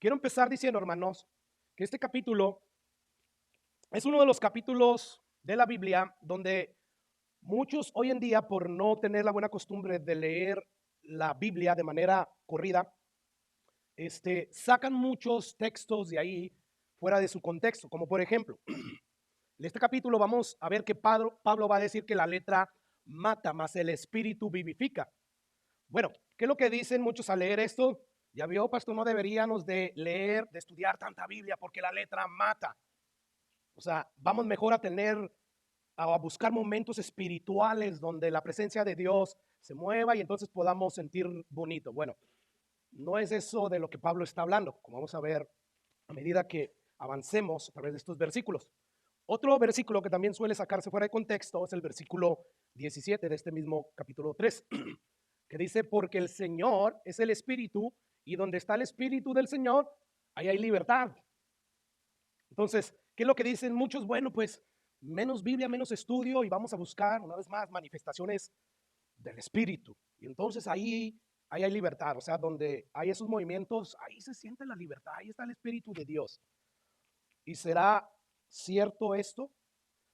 Quiero empezar diciendo, hermanos, que este capítulo es uno de los capítulos de la Biblia donde muchos hoy en día, por no tener la buena costumbre de leer la Biblia de manera corrida, sacan muchos textos de ahí fuera de su contexto. Como por ejemplo, en este capítulo vamos a ver que Pablo va a decir que la letra mata, mas el espíritu vivifica. Bueno, ¿qué es lo que dicen muchos al leer esto? Ya vio, pastor, no deberíamos de leer, de estudiar tanta Biblia porque la letra mata. O sea, vamos mejor a buscar momentos espirituales donde la presencia de Dios se mueva y entonces podamos sentir bonito. Bueno, no es eso de lo que Pablo está hablando, como vamos a ver a medida que avancemos a través de estos versículos. Otro versículo que también suele sacarse fuera de contexto es el versículo 17 de este mismo capítulo 3, que dice, porque el Señor es el Espíritu y donde está el Espíritu del Señor, ahí hay libertad. Entonces, ¿qué es lo que dicen muchos? Bueno, pues menos Biblia, menos estudio y vamos a buscar una vez más manifestaciones del Espíritu. Y entonces ahí hay libertad, o sea, donde hay esos movimientos, ahí se siente la libertad, ahí está el Espíritu de Dios. ¿Y será cierto esto?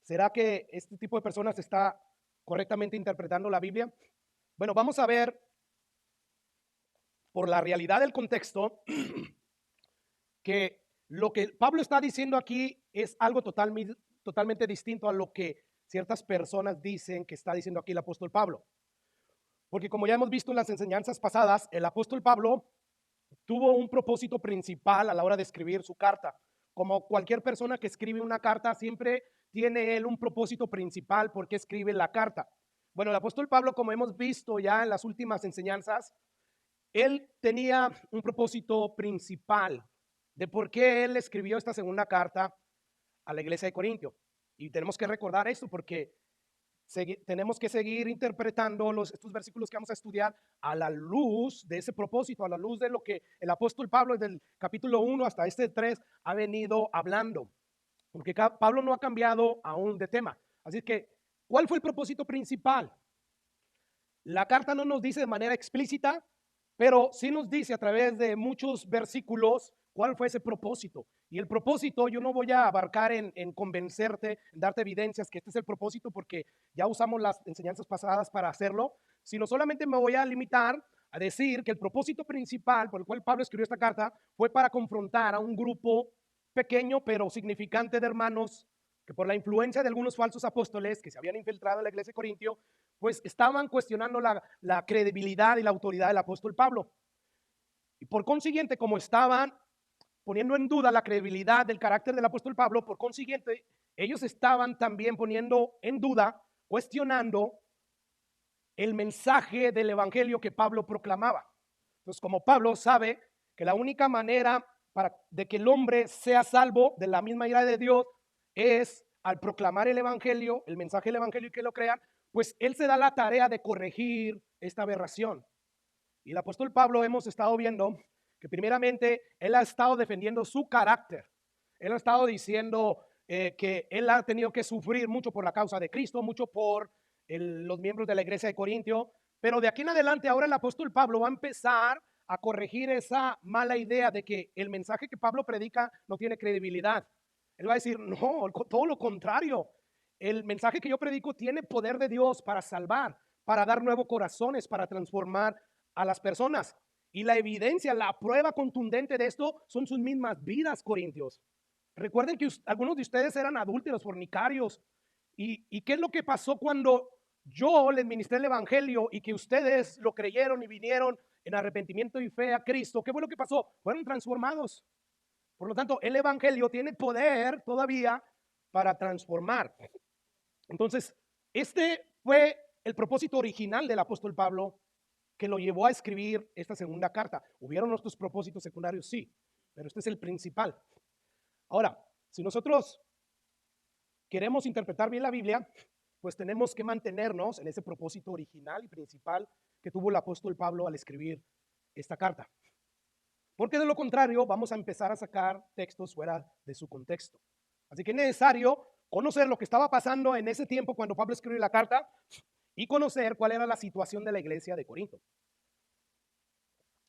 ¿Será que este tipo de personas está correctamente interpretando la Biblia? Bueno, vamos a ver por la realidad del contexto que lo que Pablo está diciendo aquí es algo totalmente distinto a lo que ciertas personas dicen que está diciendo aquí el apóstol Pablo. Porque como ya hemos visto en las enseñanzas pasadas, el apóstol Pablo tuvo un propósito principal a la hora de escribir su carta. Como cualquier persona que escribe una carta, siempre tiene él un propósito principal por qué escribe la carta. Bueno, el apóstol Pablo, como hemos visto ya en las últimas enseñanzas, él tenía un propósito principal de por qué él escribió esta segunda carta a la iglesia de Corintio. Y tenemos que recordar esto porque tenemos que seguir interpretando estos versículos que vamos a estudiar a la luz de ese propósito, a la luz de lo que el apóstol Pablo desde el capítulo 1 hasta este 3 ha venido hablando. Porque Pablo no ha cambiado aún de tema. Así que, ¿cuál fue el propósito principal? La carta no nos dice de manera explícita, pero sí nos dice a través de muchos versículos cuál fue ese propósito. Y el propósito, yo no voy a abarcar en convencerte, en darte evidencias que este es el propósito, porque ya usamos las enseñanzas pasadas para hacerlo, sino solamente me voy a limitar a decir que el propósito principal por el cual Pablo escribió esta carta fue para confrontar a un grupo pequeño pero significante de hermanos que por la influencia de algunos falsos apóstoles que se habían infiltrado en la iglesia de Corintio, pues estaban cuestionando la credibilidad y la autoridad del apóstol Pablo. Y por consiguiente, como estaban poniendo en duda la credibilidad del carácter del apóstol Pablo, por consiguiente, ellos estaban también poniendo en duda, cuestionando el mensaje del evangelio que Pablo proclamaba. Entonces, como Pablo sabe que la única manera de que el hombre sea salvo de la misma ira de Dios es al proclamar el evangelio, el mensaje del evangelio y que lo crean, pues él se da la tarea de corregir esta aberración. Y el apóstol Pablo hemos estado viendo que primeramente él ha estado defendiendo su carácter. Él ha estado diciendo que él ha tenido que sufrir mucho por la causa de Cristo, mucho por los miembros de la iglesia de Corintio, pero de aquí en adelante ahora el apóstol Pablo va a empezar a corregir esa mala idea de que el mensaje que Pablo predica no tiene credibilidad. Él va a decir, no, todo lo contrario. El mensaje que yo predico tiene poder de Dios para salvar, para dar nuevos corazones, para transformar a las personas. Y la evidencia, la prueba contundente de esto son sus mismas vidas, corintios. Recuerden que algunos de ustedes eran adúlteros, fornicarios. ¿Y qué es lo que pasó cuando yo les ministré el evangelio y que ustedes lo creyeron y vinieron en arrepentimiento y fe a Cristo? ¿Qué fue lo que pasó? Fueron transformados. Por lo tanto, el evangelio tiene poder todavía para transformar. Entonces, este fue el propósito original del apóstol Pablo que lo llevó a escribir esta segunda carta. ¿Hubieron otros propósitos secundarios? Sí, pero este es el principal. Ahora, si nosotros queremos interpretar bien la Biblia, pues tenemos que mantenernos en ese propósito original y principal que tuvo el apóstol Pablo al escribir esta carta. Porque de lo contrario vamos a empezar a sacar textos fuera de su contexto. Así que es necesario conocer lo que estaba pasando en ese tiempo cuando Pablo escribió la carta y conocer cuál era la situación de la iglesia de Corinto.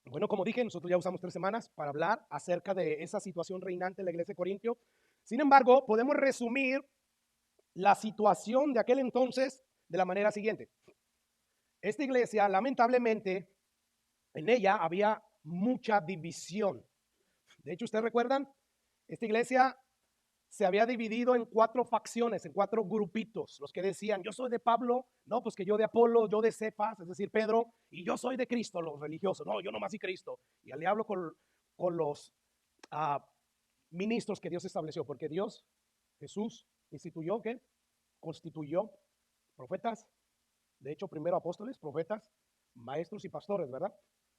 Bueno, como dije, nosotros ya usamos 3 semanas para hablar acerca de esa situación reinante en la iglesia de Corintio. Sin embargo, podemos resumir la situación de aquel entonces de la manera siguiente. Esta iglesia, lamentablemente, en ella había mucha división. De hecho, ustedes recuerdan, esta iglesia se había dividido en 4 facciones, en 4 grupitos. Los que decían, yo soy de Pablo, no, pues que yo de Apolo, yo de Cefas, es decir, Pedro, y yo soy de Cristo, los religiosos. No, yo nomás soy Cristo. Y al diablo con los ah, ministros que Dios estableció, porque Dios, Jesús, instituyó, ¿qué? Constituyó profetas, de hecho, primero apóstoles, profetas, maestros y pastores, ¿verdad?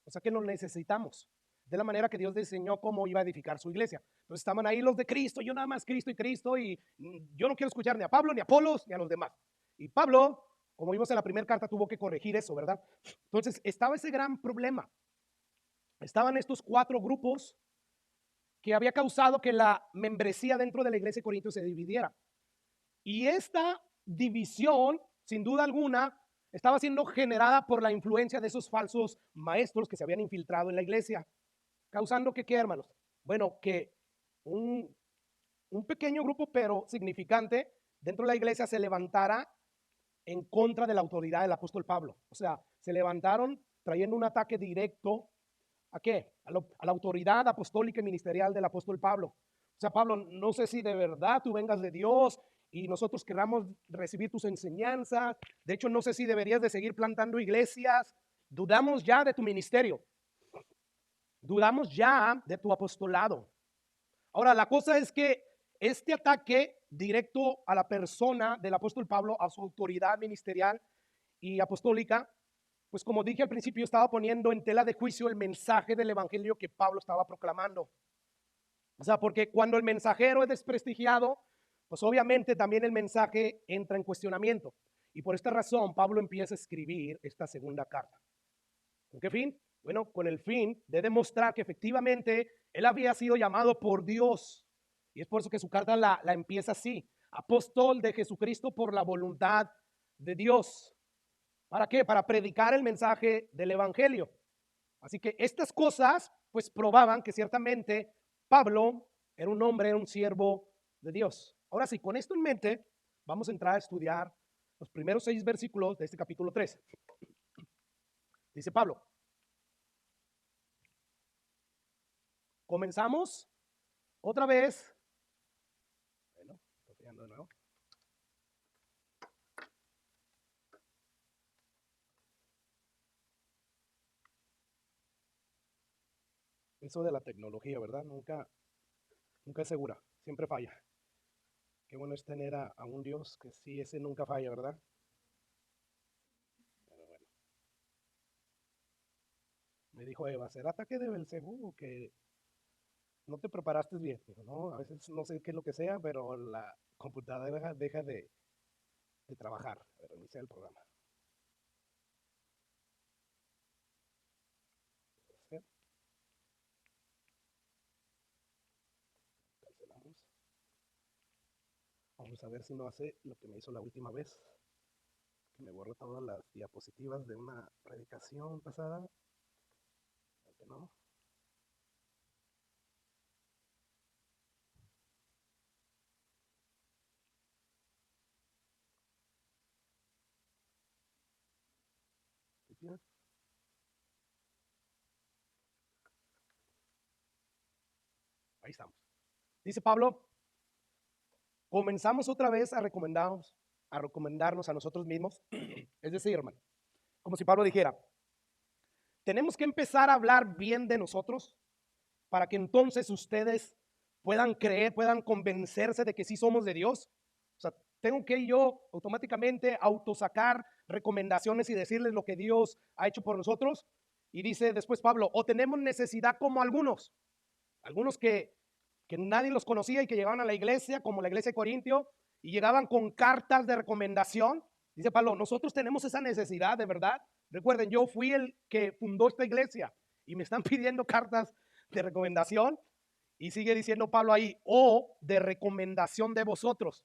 O sea que lo necesitamos. De la manera que Dios diseñó cómo iba a edificar su iglesia. Entonces estaban ahí los de Cristo, yo nada más Cristo, y yo no quiero escuchar ni a Pablo, ni a Apolos, ni a los demás. Y Pablo, como vimos en la primera carta, tuvo que corregir eso, ¿verdad? Entonces estaba ese gran problema. Estaban estos 4 grupos que había causado que la membresía dentro de la iglesia de Corinto se dividiera. Y esta división, sin duda alguna, estaba siendo generada por la influencia de esos falsos maestros que se habían infiltrado en la iglesia, causando que, ¿qué, hermanos? Bueno, que un, un pequeño grupo, pero significante, dentro de la iglesia se levantara en contra de la autoridad del apóstol Pablo. O sea, se levantaron trayendo un ataque directo ¿a qué? A la autoridad apostólica y ministerial del apóstol Pablo. O sea, Pablo, no sé si de verdad tú vengas de Dios y nosotros queramos recibir tus enseñanzas. De hecho, no sé si deberías de seguir plantando iglesias. Dudamos ya de tu ministerio. Dudamos ya de tu apostolado. Ahora, la cosa es que este ataque directo a la persona del apóstol Pablo, a su autoridad ministerial y apostólica, pues como dije al principio, estaba poniendo en tela de juicio el mensaje del evangelio que Pablo estaba proclamando. O sea, porque cuando el mensajero es desprestigiado, pues obviamente también el mensaje entra en cuestionamiento. Y por esta razón Pablo empieza a escribir esta segunda carta. ¿Con qué fin? Bueno, con el fin de demostrar que efectivamente él había sido llamado por Dios. Y es por eso que su carta la empieza así: apóstol de Jesucristo por la voluntad de Dios. ¿Para qué? Para predicar el mensaje del evangelio. Así que estas cosas pues probaban que ciertamente Pablo era un hombre, era un siervo de Dios. Ahora sí, con esto en mente, vamos a entrar a estudiar los primeros 6 versículos de este capítulo 3. Dice Pablo: comenzamos otra vez. Bueno, estoy fallando de nuevo. Eso de la tecnología, ¿verdad? Nunca es segura, siempre falla. Qué bueno es tener a un Dios que sí, ese nunca falla, ¿verdad? Pero bueno, me dijo Eva, ¿será ataque de Belcebú o que no te preparaste bien? Digo, no, a veces no sé qué es lo que sea, pero la computadora deja de trabajar. A ver, inicia el programa. Cancelamos. Vamos a ver si no hace lo que me hizo la última vez, que me borró todas las diapositivas de una predicación pasada. Que no. Ahí estamos. Dice Pablo: comenzamos otra vez a recomendarnos a nosotros mismos. Es decir, hermano, como si Pablo dijera, tenemos que empezar a hablar bien de nosotros para que entonces ustedes puedan creer, puedan convencerse de que sí somos de Dios. O sea, tengo que yo automáticamente autosacar recomendaciones y decirles lo que Dios ha hecho por nosotros. Y dice después Pablo, o tenemos necesidad como algunos que nadie los conocía y que llegaban a la iglesia, como la iglesia de Corintio, y llegaban con cartas de recomendación. Dice Pablo, nosotros tenemos esa necesidad de verdad. Recuerden, yo fui el que fundó esta iglesia y me están pidiendo cartas de recomendación. Y sigue diciendo Pablo ahí, o de recomendación de vosotros.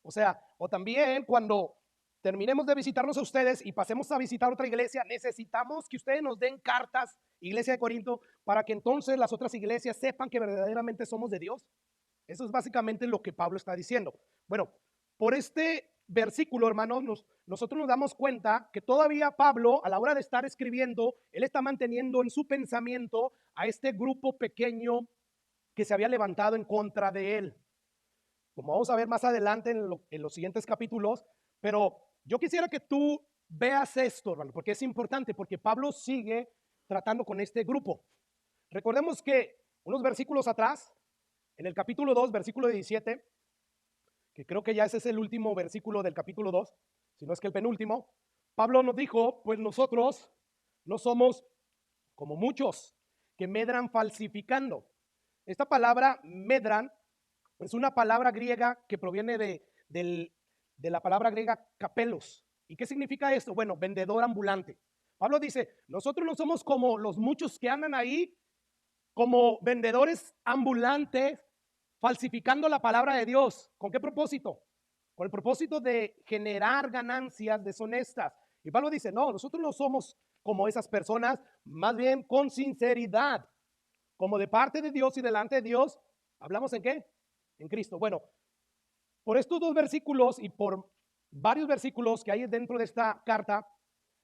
O sea, o también cuando terminemos de visitarnos a ustedes y pasemos a visitar otra iglesia, necesitamos que ustedes nos den cartas iglesia de Corinto, para que entonces las otras iglesias sepan que verdaderamente somos de Dios. Eso es básicamente lo que Pablo está diciendo. Bueno, por este versículo, hermanos, nosotros nos damos cuenta que todavía Pablo, a la hora de estar escribiendo, él está manteniendo en su pensamiento a este grupo pequeño que se había levantado en contra de él. Como vamos a ver más adelante en los siguientes capítulos, pero yo quisiera que tú veas esto, hermano, porque es importante, porque Pablo sigue tratando con este grupo. Recordemos que unos versículos atrás, en el capítulo 2, versículo 17, que creo que ya ese es el último versículo del capítulo 2, si no es que el penúltimo, Pablo nos dijo, pues nosotros no somos como muchos que medran falsificando. Esta palabra medran es una palabra griega que proviene de la palabra griega kapelos. ¿Y qué significa esto? Bueno, vendedor ambulante. Pablo dice, nosotros no somos como los muchos que andan ahí como vendedores ambulantes falsificando la palabra de Dios. ¿Con qué propósito? Con el propósito de generar ganancias deshonestas. Y Pablo dice, no, nosotros no somos como esas personas, más bien con sinceridad, como de parte de Dios y delante de Dios. ¿Hablamos en qué? En Cristo. Bueno, por estos dos versículos y por varios versículos que hay dentro de esta carta,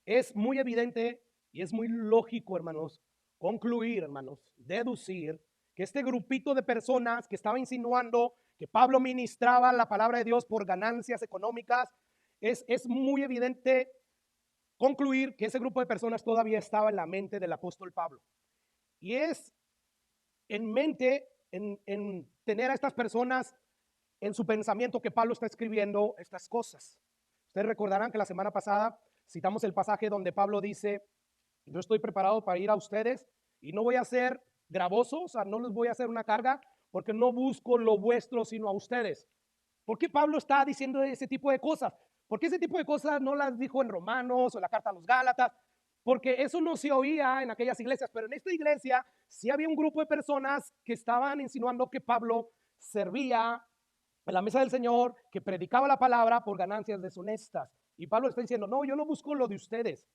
es muy evidente y es muy lógico, hermanos, concluir, hermanos, deducir que este grupito de personas que estaba insinuando que Pablo ministraba la palabra de Dios por ganancias económicas, es muy evidente concluir que ese grupo de personas todavía estaba en la mente del apóstol Pablo. Y es en mente, en tener a estas personas en su pensamiento que Pablo está escribiendo estas cosas. Ustedes recordarán que la semana pasada citamos el pasaje donde Pablo dice, yo estoy preparado para ir a ustedes y no voy a ser gravoso, o sea, no les voy a hacer una carga porque no busco lo vuestro sino a ustedes. ¿Por qué Pablo está diciendo ese tipo de cosas? Porque ese tipo de cosas no las dijo en Romanos o en la carta a los Gálatas, porque eso no se oía en aquellas iglesias, pero en esta iglesia sí había un grupo de personas que estaban insinuando que Pablo servía en la mesa del Señor, que predicaba la palabra por ganancias deshonestas. Y Pablo está diciendo, no, yo no busco lo de ustedes.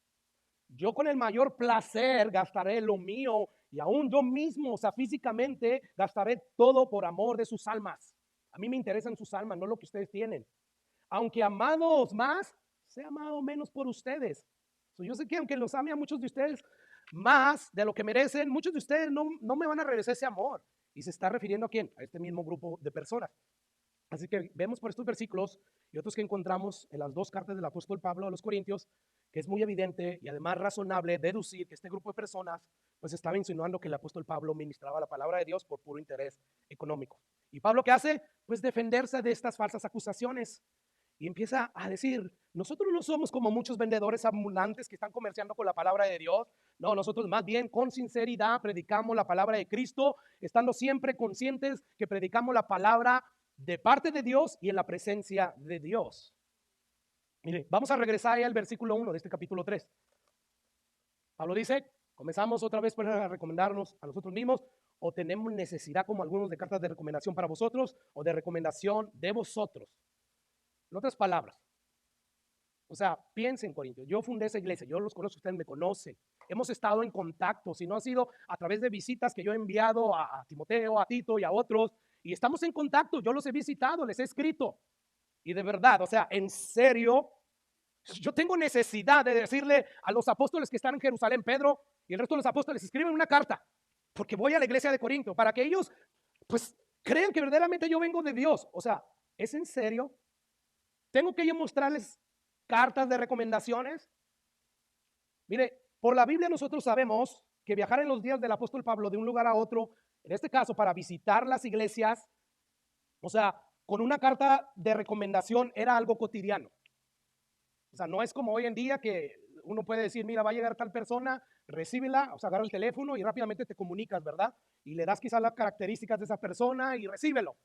Yo con el mayor placer gastaré lo mío y aún yo mismo, o sea, físicamente gastaré todo por amor de sus almas. A mí me interesan sus almas, no lo que ustedes tienen. Aunque amados más, sea amado menos por ustedes. Yo sé que aunque los ame a muchos de ustedes más de lo que merecen, muchos de ustedes no me van a regresar ese amor. Y se está refiriendo a quién? A este mismo grupo de personas. Así que vemos por estos versículos y otros que encontramos en las dos cartas del apóstol Pablo a los Corintios, que es muy evidente y además razonable deducir que este grupo de personas pues estaba insinuando que el apóstol Pablo ministraba la palabra de Dios por puro interés económico. ¿Y Pablo qué hace? Pues defenderse de estas falsas acusaciones y empieza a decir, nosotros no somos como muchos vendedores ambulantes que están comerciando con la palabra de Dios. No, nosotros más bien con sinceridad predicamos la palabra de Cristo, estando siempre conscientes que predicamos la palabra de parte de Dios y en la presencia de Dios. Mire, vamos a regresar al versículo 1 de este capítulo 3. Pablo dice, comenzamos otra vez para recomendarnos a nosotros mismos, o tenemos necesidad como algunos de cartas de recomendación para vosotros, o de recomendación de vosotros. En otras palabras, o sea, piensen, Corintios, yo fundé esa iglesia, yo los conozco, ustedes me conocen, hemos estado en contacto, si no ha sido a través de visitas que yo he enviado a Timoteo, a Tito y a otros, y estamos en contacto, yo los he visitado, les he escrito, y de verdad, o sea, en serio, yo tengo necesidad de decirle a los apóstoles que están en Jerusalén, Pedro y el resto de los apóstoles, escriben una carta, porque voy a la iglesia de Corinto, para que ellos, pues, crean que verdaderamente yo vengo de Dios, o sea, ¿es en serio? ¿Tengo que yo mostrarles cartas de recomendaciones? Mire, por la Biblia nosotros sabemos que viajar en los días del apóstol Pablo de un lugar a otro, en este caso para visitar las iglesias, o sea, con una carta de recomendación era algo cotidiano. O sea, no es como hoy en día que uno puede decir, mira, va a llegar tal persona, recíbela, o sea, agarra el teléfono y rápidamente te comunicas, ¿verdad? Y le das quizás las características de esa persona y recíbelo.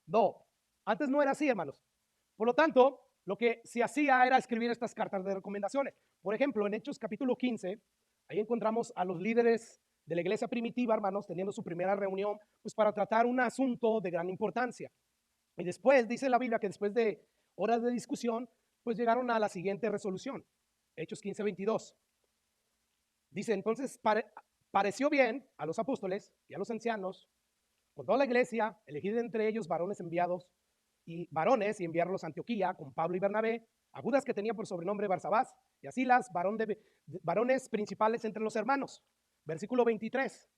No, antes no era así, hermanos. Por lo tanto, lo que se hacía era escribir estas cartas de recomendaciones. Por ejemplo, en Hechos capítulo 15, ahí encontramos a los líderes de la iglesia primitiva, hermanos, teniendo su primera reunión, pues para tratar un asunto de gran importancia. Y después, dice la Biblia que después de horas de discusión, pues llegaron a la siguiente resolución. Hechos 15:22. Dice, entonces pareció bien a los apóstoles y a los ancianos, con toda la iglesia, elegir entre ellos varones y enviarlos a Antioquía con Pablo y Bernabé, a Judas, que tenía por sobrenombre Barsabás, y a Silas, varones principales entre los hermanos. Versículo 23.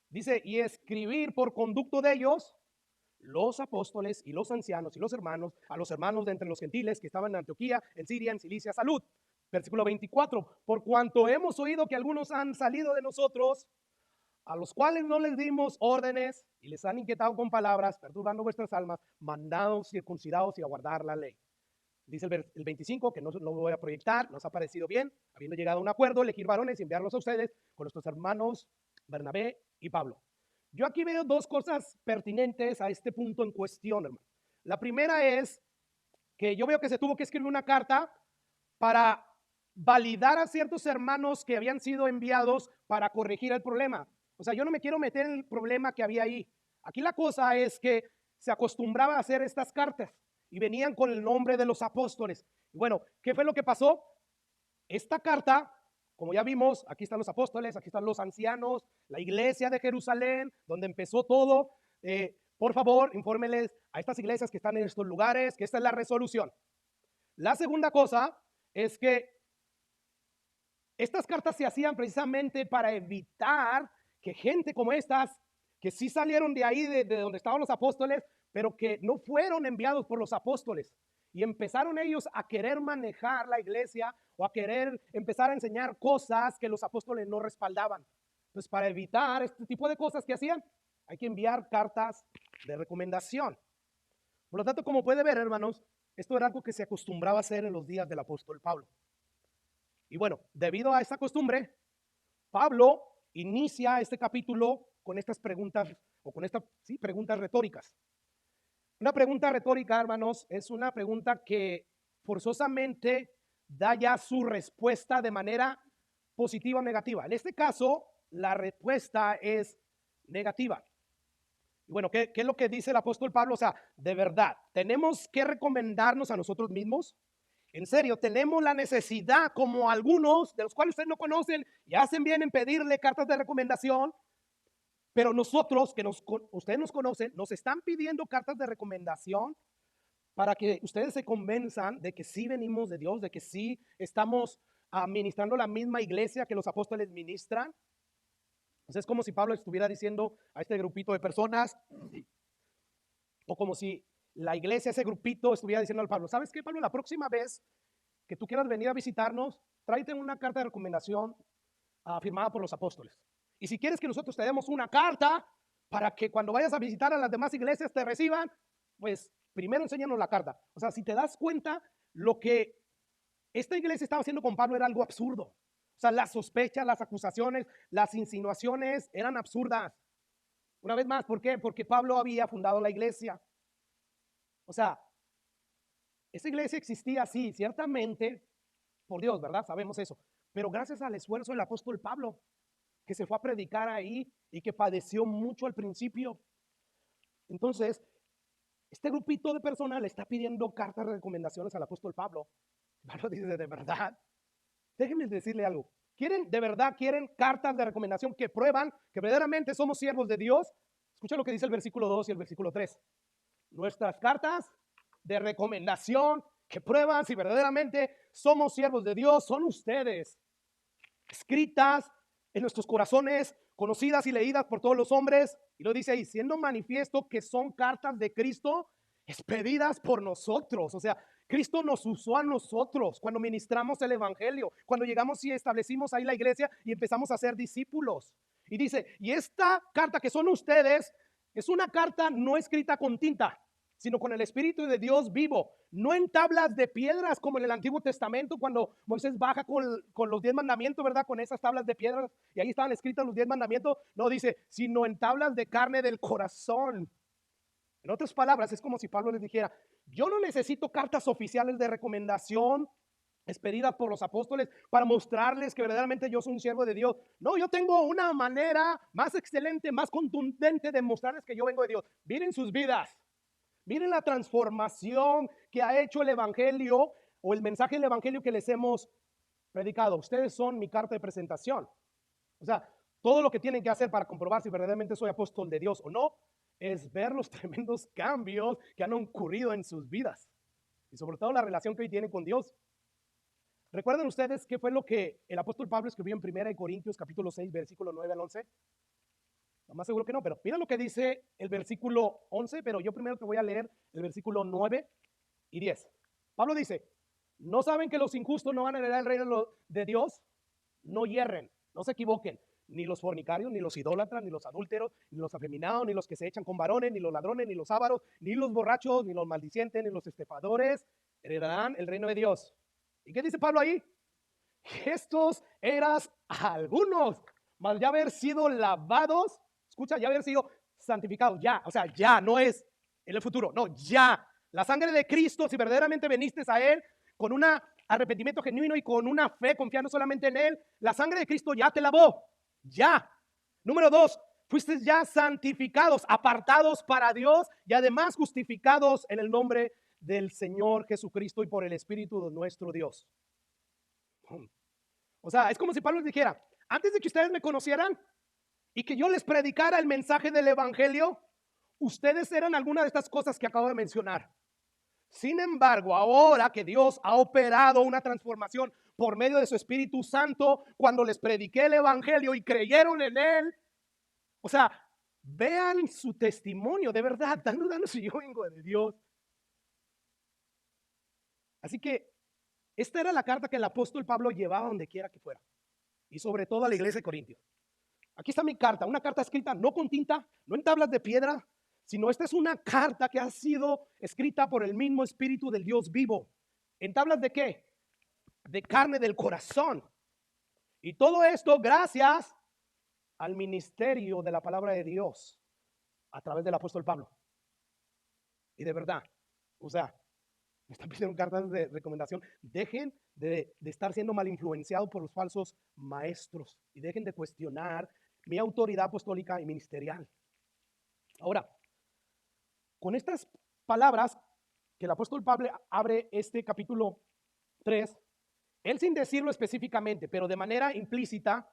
Dice, y escribir por conducto de ellos los apóstoles y los ancianos y los hermanos, a los hermanos de entre los gentiles que estaban en Antioquía, en Siria, en Cilicia, salud. Versículo 24, por cuanto hemos oído que algunos han salido de nosotros, a los cuales no les dimos órdenes y les han inquietado con palabras, perturbando vuestras almas, mandados, circuncidados y a guardar la ley. Dice el 25, que no lo voy a proyectar, nos ha parecido bien, habiendo llegado a un acuerdo, elegir varones y enviarlos a ustedes con nuestros hermanos Bernabé y Pablo. Yo aquí veo dos cosas pertinentes a este punto en cuestión, hermano. La primera es que yo veo que se tuvo que escribir una carta para validar a ciertos hermanos que habían sido enviados para corregir el problema. O sea, yo no me quiero meter en el problema que había ahí. Aquí la cosa es que se acostumbraba a hacer estas cartas y venían con el nombre de los apóstoles. Y bueno, ¿qué fue lo que pasó? Esta carta, como ya vimos, aquí están los apóstoles, aquí están los ancianos, la iglesia de Jerusalén, donde empezó todo. Por favor, infórmenles a estas iglesias que están en estos lugares que esta es la resolución. La segunda cosa es que estas cartas se hacían precisamente para evitar que gente como estas, que sí salieron de ahí, de donde estaban los apóstoles, pero que no fueron enviados por los apóstoles. Y empezaron ellos a querer manejar la iglesia o a querer empezar a enseñar cosas que los apóstoles no respaldaban. Entonces, para evitar este tipo de cosas que hacían, hay que enviar cartas de recomendación. Por lo tanto, como puede ver, hermanos, esto era algo que se acostumbraba a hacer en los días del apóstol Pablo. Y bueno, debido a esa costumbre, Pablo inicia este capítulo con estas preguntas, o con estas preguntas retóricas. Una pregunta retórica, hermanos, es una pregunta que forzosamente da ya su respuesta de manera positiva o negativa. En este caso, la respuesta es negativa. Y bueno, ¿qué es lo que dice el apóstol Pablo? O sea, de verdad, ¿tenemos que recomendarnos a nosotros mismos? En serio, tenemos la necesidad, como algunos de los cuales ustedes no conocen y hacen bien en pedirle cartas de recomendación, pero nosotros, ustedes nos conocen, nos están pidiendo cartas de recomendación para que ustedes se convenzan de que sí venimos de Dios, de que sí estamos administrando la misma iglesia que los apóstoles ministran. Entonces es como si Pablo estuviera diciendo a este grupito de personas, o como si la iglesia, ese grupito, estuviera diciendo al Pablo, ¿sabes qué, Pablo? La próxima vez que tú quieras venir a visitarnos, tráete una carta de recomendación firmada por los apóstoles. Y si quieres que nosotros te demos una carta para que cuando vayas a visitar a las demás iglesias te reciban, pues primero enséñanos la carta. O sea, si te das cuenta, lo que esta iglesia estaba haciendo con Pablo era algo absurdo. O sea, las sospechas, las acusaciones, las insinuaciones eran absurdas. Una vez más, ¿por qué? Porque Pablo había fundado la iglesia. O sea, esa iglesia existía así, ciertamente, por Dios, ¿verdad? Sabemos eso. Pero gracias al esfuerzo del apóstol Pablo, que se fue a predicar ahí y que padeció mucho al principio. Entonces, este grupito de personas le está pidiendo cartas de recomendaciones al apóstol Pablo. Pablo dice, de verdad, déjenme decirle algo. ¿De verdad quieren cartas de recomendación que prueban que verdaderamente somos siervos de Dios? Escucha lo que dice el versículo 2 y el versículo 3. Nuestras cartas de recomendación que prueban si verdaderamente somos siervos de Dios son ustedes, escritas en nuestros corazones, conocidas y leídas por todos los hombres. Y lo dice ahí, siendo manifiesto que son cartas de Cristo expedidas por nosotros. O sea, Cristo nos usó a nosotros cuando ministramos el evangelio, cuando llegamos y establecimos ahí la iglesia y empezamos a ser discípulos. Y dice, y esta carta que son ustedes es una carta no escrita con tinta, sino con el Espíritu de Dios vivo, no en tablas de piedras como en el Antiguo Testamento cuando Moisés baja con los 10 mandamientos, ¿verdad? Con esas tablas de piedras y ahí estaban escritos los 10 mandamientos. No dice, sino en tablas de carne del corazón. En otras palabras, es como si Pablo les dijera, yo no necesito cartas oficiales de recomendación expedidas por los apóstoles para mostrarles que verdaderamente yo soy un siervo de Dios. No, yo tengo una manera más excelente, más contundente de mostrarles que yo vengo de Dios. Miren sus vidas. Miren la transformación que ha hecho el evangelio o el mensaje del evangelio que les hemos predicado. Ustedes son mi carta de presentación. O sea, todo lo que tienen que hacer para comprobar si verdaderamente soy apóstol de Dios o no, es ver los tremendos cambios que han ocurrido en sus vidas. Y sobre todo la relación que hoy tienen con Dios. ¿Recuerdan ustedes qué fue lo que el apóstol Pablo escribió en 1 Corintios capítulo 6, versículo 9 al 11? Lo más seguro que no, pero mira lo que dice el versículo 11, pero yo primero te voy a leer el versículo 9 y 10. Pablo dice, ¿no saben que los injustos no van a heredar el reino de Dios? No hierren, no se equivoquen, ni los fornicarios, ni los idólatras, ni los adúlteros, ni los afeminados, ni los que se echan con varones, ni los ladrones, ni los ávaros, ni los borrachos, ni los maldicientes, ni los estafadores heredarán el reino de Dios. ¿Y qué dice Pablo ahí? Estos eras algunos, mas ya haber sido lavados, escucha, ya haber sido santificados, ya, o sea, ya, no es en el futuro, no, ya. La sangre de Cristo, si verdaderamente veniste a Él con un arrepentimiento genuino y con una fe confiando solamente en Él, la sangre de Cristo ya te lavó, ya. Número 2, fuiste ya santificados, apartados para Dios y además justificados en el nombre del Señor Jesucristo y por el Espíritu de nuestro Dios. O sea, es como si Pablo les dijera, antes de que ustedes me conocieran y que yo les predicara el mensaje del Evangelio, ustedes eran alguna de estas cosas que acabo de mencionar. Sin embargo, ahora que Dios ha operado una transformación por medio de su Espíritu Santo, cuando les prediqué el Evangelio y creyeron en Él, o sea, vean su testimonio, de verdad, están dudando si yo vengo de Dios. Así que esta era la carta que el apóstol Pablo llevaba donde quiera que fuera, y sobre todo a la iglesia de Corintios. Aquí está mi carta, una carta escrita no con tinta, no en tablas de piedra, sino esta es una carta que ha sido escrita por el mismo Espíritu del Dios vivo. ¿En tablas de qué? De carne del corazón. Y todo esto gracias al ministerio de la palabra de Dios a través del apóstol Pablo. Y de verdad, o sea, me están pidiendo cartas de recomendación. Dejen de estar siendo mal influenciados por los falsos maestros y dejen de cuestionar mi autoridad apostólica y ministerial. Ahora, con estas palabras que el apóstol Pablo abre este capítulo 3, él sin decirlo específicamente, pero de manera implícita,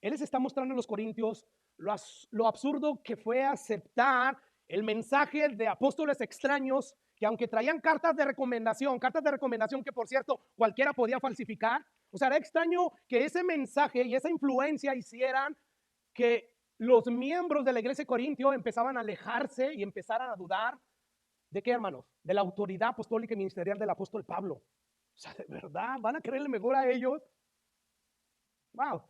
él les está mostrando a los corintios lo absurdo que fue aceptar el mensaje de apóstoles extraños que aunque traían cartas de recomendación que por cierto cualquiera podía falsificar, o sea, era extraño que ese mensaje y esa influencia hicieran que los miembros de la iglesia de Corintio empezaban a alejarse y empezaran a dudar ¿de qué, hermanos? De la autoridad apostólica y ministerial del apóstol Pablo. O sea, de verdad, ¿van a creerle mejor a ellos? Wow.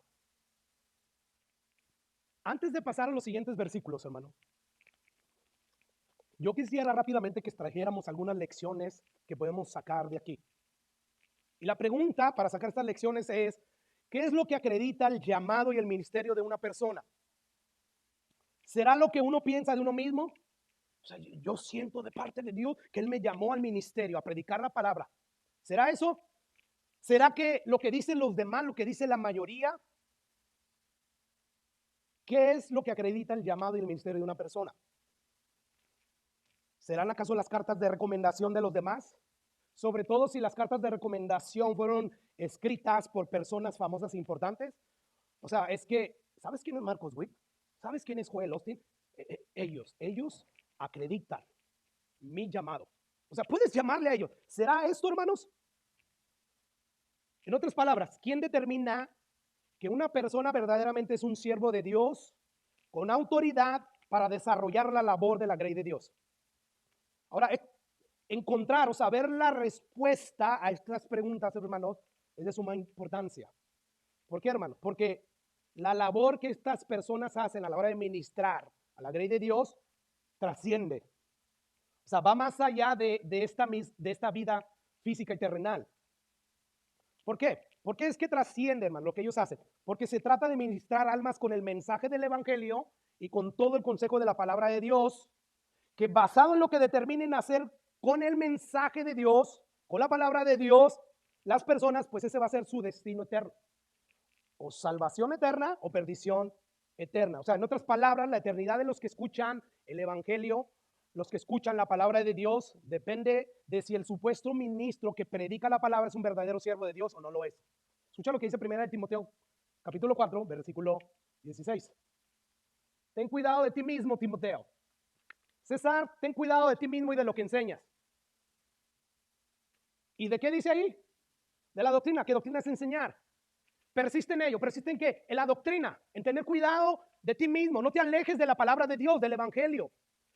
Antes de pasar a los siguientes versículos, hermano, yo quisiera rápidamente que extrajéramos algunas lecciones que podemos sacar de aquí. Y la pregunta para sacar estas lecciones es, ¿qué es lo que acredita el llamado y el ministerio de una persona? ¿Será lo que uno piensa de uno mismo? O sea, yo siento de parte de Dios que Él me llamó al ministerio, a predicar la palabra. ¿Será eso? ¿Será que lo que dicen los demás, lo que dice la mayoría? ¿Qué es lo que acredita el llamado y el ministerio de una persona? ¿Serán acaso las cartas de recomendación de los demás? Sobre todo si las cartas de recomendación fueron escritas por personas famosas e importantes. O sea, es que, ¿sabes quién es Marcos Witt? ¿Sabes quién es Joel Osteen? Ellos acreditan mi llamado. O sea, puedes llamarle a ellos. ¿Será esto, hermanos? En otras palabras, ¿quién determina que una persona verdaderamente es un siervo de Dios con autoridad para desarrollar la labor de la grey de Dios? Ahora, encontrar o saber la respuesta a estas preguntas, hermanos, es de suma importancia. ¿Por qué, hermanos? Porque la labor que estas personas hacen a la hora de ministrar a la grey de Dios trasciende. O sea, va más allá de esta vida física y terrenal. ¿Por qué? Porque es que trasciende, hermano, lo que ellos hacen. Porque se trata de ministrar almas con el mensaje del evangelio y con todo el consejo de la palabra de Dios, que basado en lo que determinen hacer con el mensaje de Dios, con la palabra de Dios, las personas, pues ese va a ser su destino eterno. O salvación eterna o perdición eterna. O sea, en otras palabras, la eternidad de los que escuchan el evangelio, los que escuchan la palabra de Dios, depende de si el supuesto ministro que predica la palabra es un verdadero siervo de Dios o no lo es. Escucha lo que dice 1 Timoteo capítulo 4, versículo 16. Ten cuidado de ti mismo, Timoteo. César, ten cuidado de ti mismo y de lo que enseñas. ¿Y de qué dice ahí? De la doctrina. ¿Qué doctrina es enseñar? Persiste en ello. ¿Persiste en qué? En la doctrina. En tener cuidado de ti mismo. No te alejes de la palabra de Dios, del evangelio.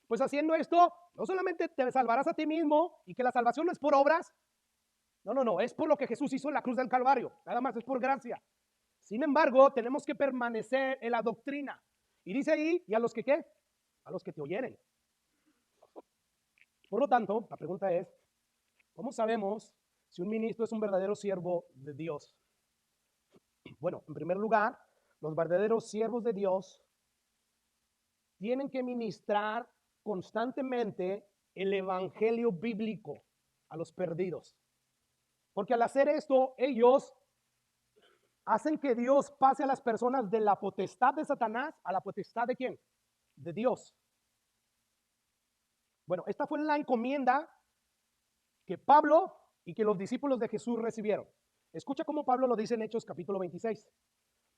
Pues haciendo esto, no solamente te salvarás a ti mismo, y que la salvación no es por obras. No. Es por lo que Jesús hizo en la cruz del Calvario. Nada más es por gracia. Sin embargo, tenemos que permanecer en la doctrina. Y dice ahí, ¿y a los que qué? A los que te oyeren. Por lo tanto, la pregunta es, ¿cómo sabemos si un ministro es un verdadero siervo de Dios? Bueno, en primer lugar, los verdaderos siervos de Dios tienen que ministrar constantemente el evangelio bíblico a los perdidos. Porque al hacer esto, ellos hacen que Dios pase a las personas de la potestad de Satanás a la potestad de ¿quién? De Dios. Bueno, esta fue la encomienda que Pablo y que los discípulos de Jesús recibieron. Escucha cómo Pablo lo dice en Hechos capítulo 26.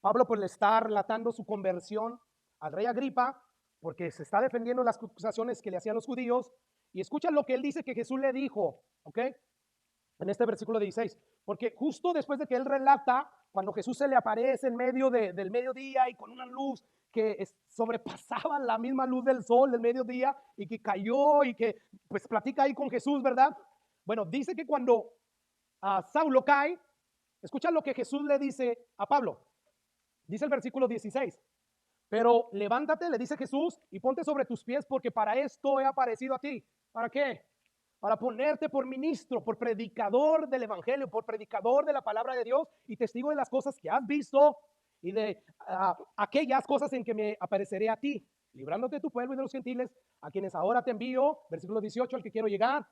Pablo pues le está relatando su conversión al rey Agripa porque se está defendiendo las acusaciones que le hacían los judíos. Y escucha lo que él dice que Jesús le dijo, ¿ok? En este versículo 16. Porque justo después de que él relata, cuando Jesús se le aparece en medio del mediodía y con una luz que sobrepasaba la misma luz del sol del mediodía y que cayó y que pues platica ahí con Jesús, ¿verdad? Bueno, dice que cuando Saulo cae, escucha lo que Jesús le dice a Pablo. Dice el versículo 16. Pero levántate, le dice Jesús, y ponte sobre tus pies, porque para esto he aparecido a ti. ¿Para qué? Para ponerte por ministro, por predicador del evangelio, por predicador de la palabra de Dios y testigo de las cosas que has visto y de aquellas cosas en que me apareceré a ti, librándote de tu pueblo y de los gentiles, a quienes ahora te envío. Versículo 18, al que quiero llegar.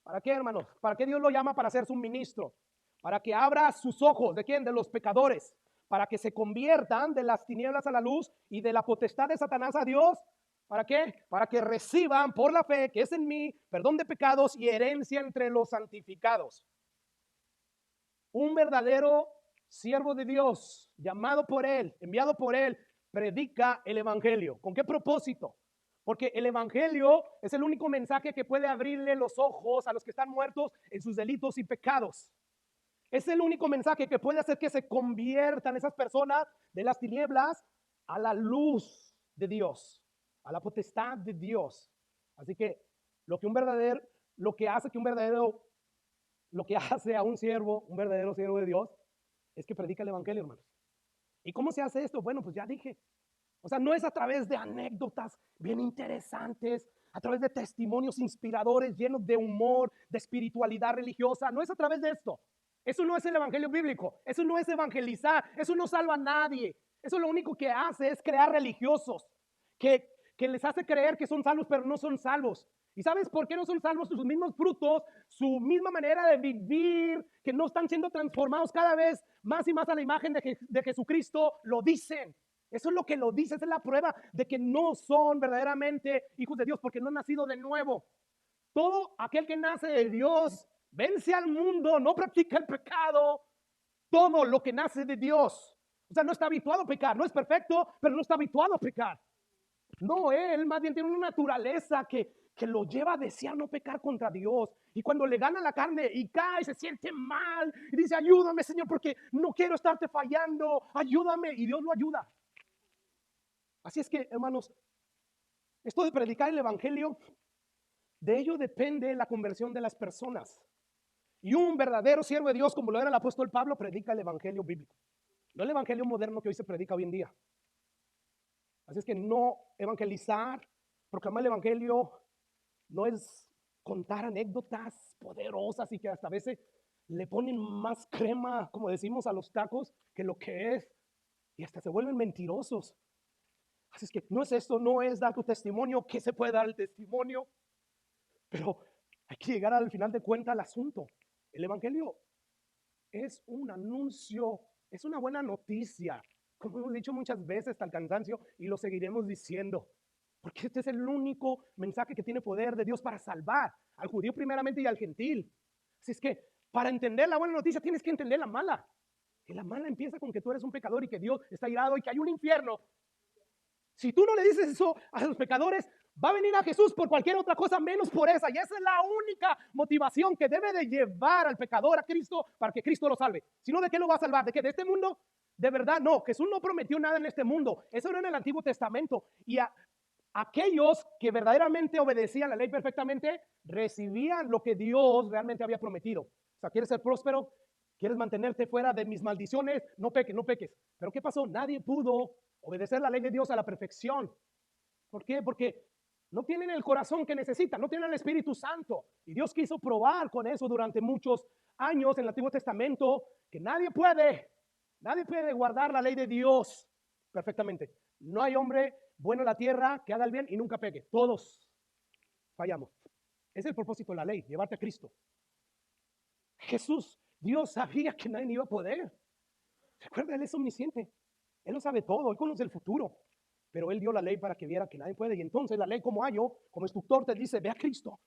¿Para qué, hermanos? ¿Para qué Dios lo llama para ser su ministro? Para que abra sus ojos. ¿De quién? De los pecadores. Para que se conviertan de las tinieblas a la luz y de la potestad de Satanás a Dios. ¿Para qué? Para que reciban por la fe que es en mí perdón de pecados y herencia entre los santificados. Un verdadero siervo de Dios, llamado por Él, enviado por Él, predica el evangelio. ¿Con qué propósito? Porque el evangelio es el único mensaje que puede abrirle los ojos a los que están muertos en sus delitos y pecados. Es el único mensaje que puede hacer que se conviertan esas personas de las tinieblas a la luz de Dios, a la potestad de Dios. Así que lo que hace a un verdadero siervo de Dios, es que predica el evangelio, hermanos. ¿Y cómo se hace esto? Bueno, pues ya dije. O sea, no es a través de anécdotas bien interesantes, a través de testimonios inspiradores llenos de humor, de espiritualidad religiosa. No es a través de esto. Eso no es el evangelio bíblico. Eso no es evangelizar. Eso no salva a nadie. Eso lo único que hace es crear religiosos que les hace creer que son salvos, pero no son salvos. ¿Y sabes por qué no son salvos? Sus mismos frutos, su misma manera de vivir, que no están siendo transformados cada vez más y más a la imagen de Jesucristo, lo dicen. Eso es lo que lo dice, esa es la prueba de que no son verdaderamente hijos de Dios, porque no han nacido de nuevo. Todo aquel que nace de Dios vence al mundo, no practica el pecado. Todo lo que nace de Dios, o sea, no está habituado a pecar, no es perfecto, pero no está habituado a pecar. No, él más bien tiene una naturaleza que lo lleva a desear no pecar contra Dios. Y cuando le gana la carne y cae, se siente mal y dice, ayúdame, Señor, porque no quiero estarte fallando, ayúdame, y Dios lo ayuda. Así es que, hermanos, esto de predicar el evangelio, de ello depende la conversión de las personas. Y un verdadero siervo de Dios, como lo era el apóstol Pablo, predica el evangelio bíblico, no el evangelio moderno que hoy se predica hoy en día. Así es que no evangelizar, proclamar el evangelio, no es contar anécdotas poderosas y que hasta a veces le ponen más crema, como decimos, a los tacos que lo que es, y hasta se vuelven mentirosos. Así es que no es esto, no es dar tu testimonio, que se puede dar el testimonio, pero hay que llegar al final de cuentas al asunto. El evangelio es un anuncio, es una buena noticia, como hemos dicho muchas veces hasta el cansancio, y lo seguiremos diciendo, porque este es el único mensaje que tiene poder de Dios para salvar al judío primeramente y al gentil. Así es que para entender la buena noticia tienes que entender la mala. Y la mala empieza con que tú eres un pecador y que Dios está irado y que hay un infierno Si tú no le dices eso a los pecadores, va a venir a Jesús por cualquier otra cosa menos por esa. Y esa es la única motivación que debe de llevar al pecador a Cristo para que Cristo lo salve. Si no, ¿de qué lo va a salvar? ¿De qué? ¿De este mundo? De verdad, no. Jesús no prometió nada en este mundo. Eso era en el Antiguo Testamento. Y aquellos que verdaderamente obedecían la ley perfectamente, recibían lo que Dios realmente había prometido. O sea, ¿quieres ser próspero? ¿Quieres mantenerte fuera de mis maldiciones? No peques, no peques. Pero ¿qué pasó? Nadie pudo obedecer la ley de Dios a la perfección. ¿Por qué? Porque no tienen el corazón que necesitan, no tienen el Espíritu Santo. Y Dios quiso probar con eso durante muchos años en el Antiguo Testamento, que nadie puede guardar la ley de Dios perfectamente. No hay hombre bueno en la tierra que haga el bien y nunca pegue. Todos fallamos. Ese es el propósito de la ley, llevarte a Cristo. Jesús, Dios sabía que nadie iba a poder. Recuerda, Él es omnisciente. Él lo sabe todo, Él conoce el futuro. Pero Él dio la ley para que viera que nadie puede. Y entonces la ley como ayo, como instructor, te dice, ve a Cristo.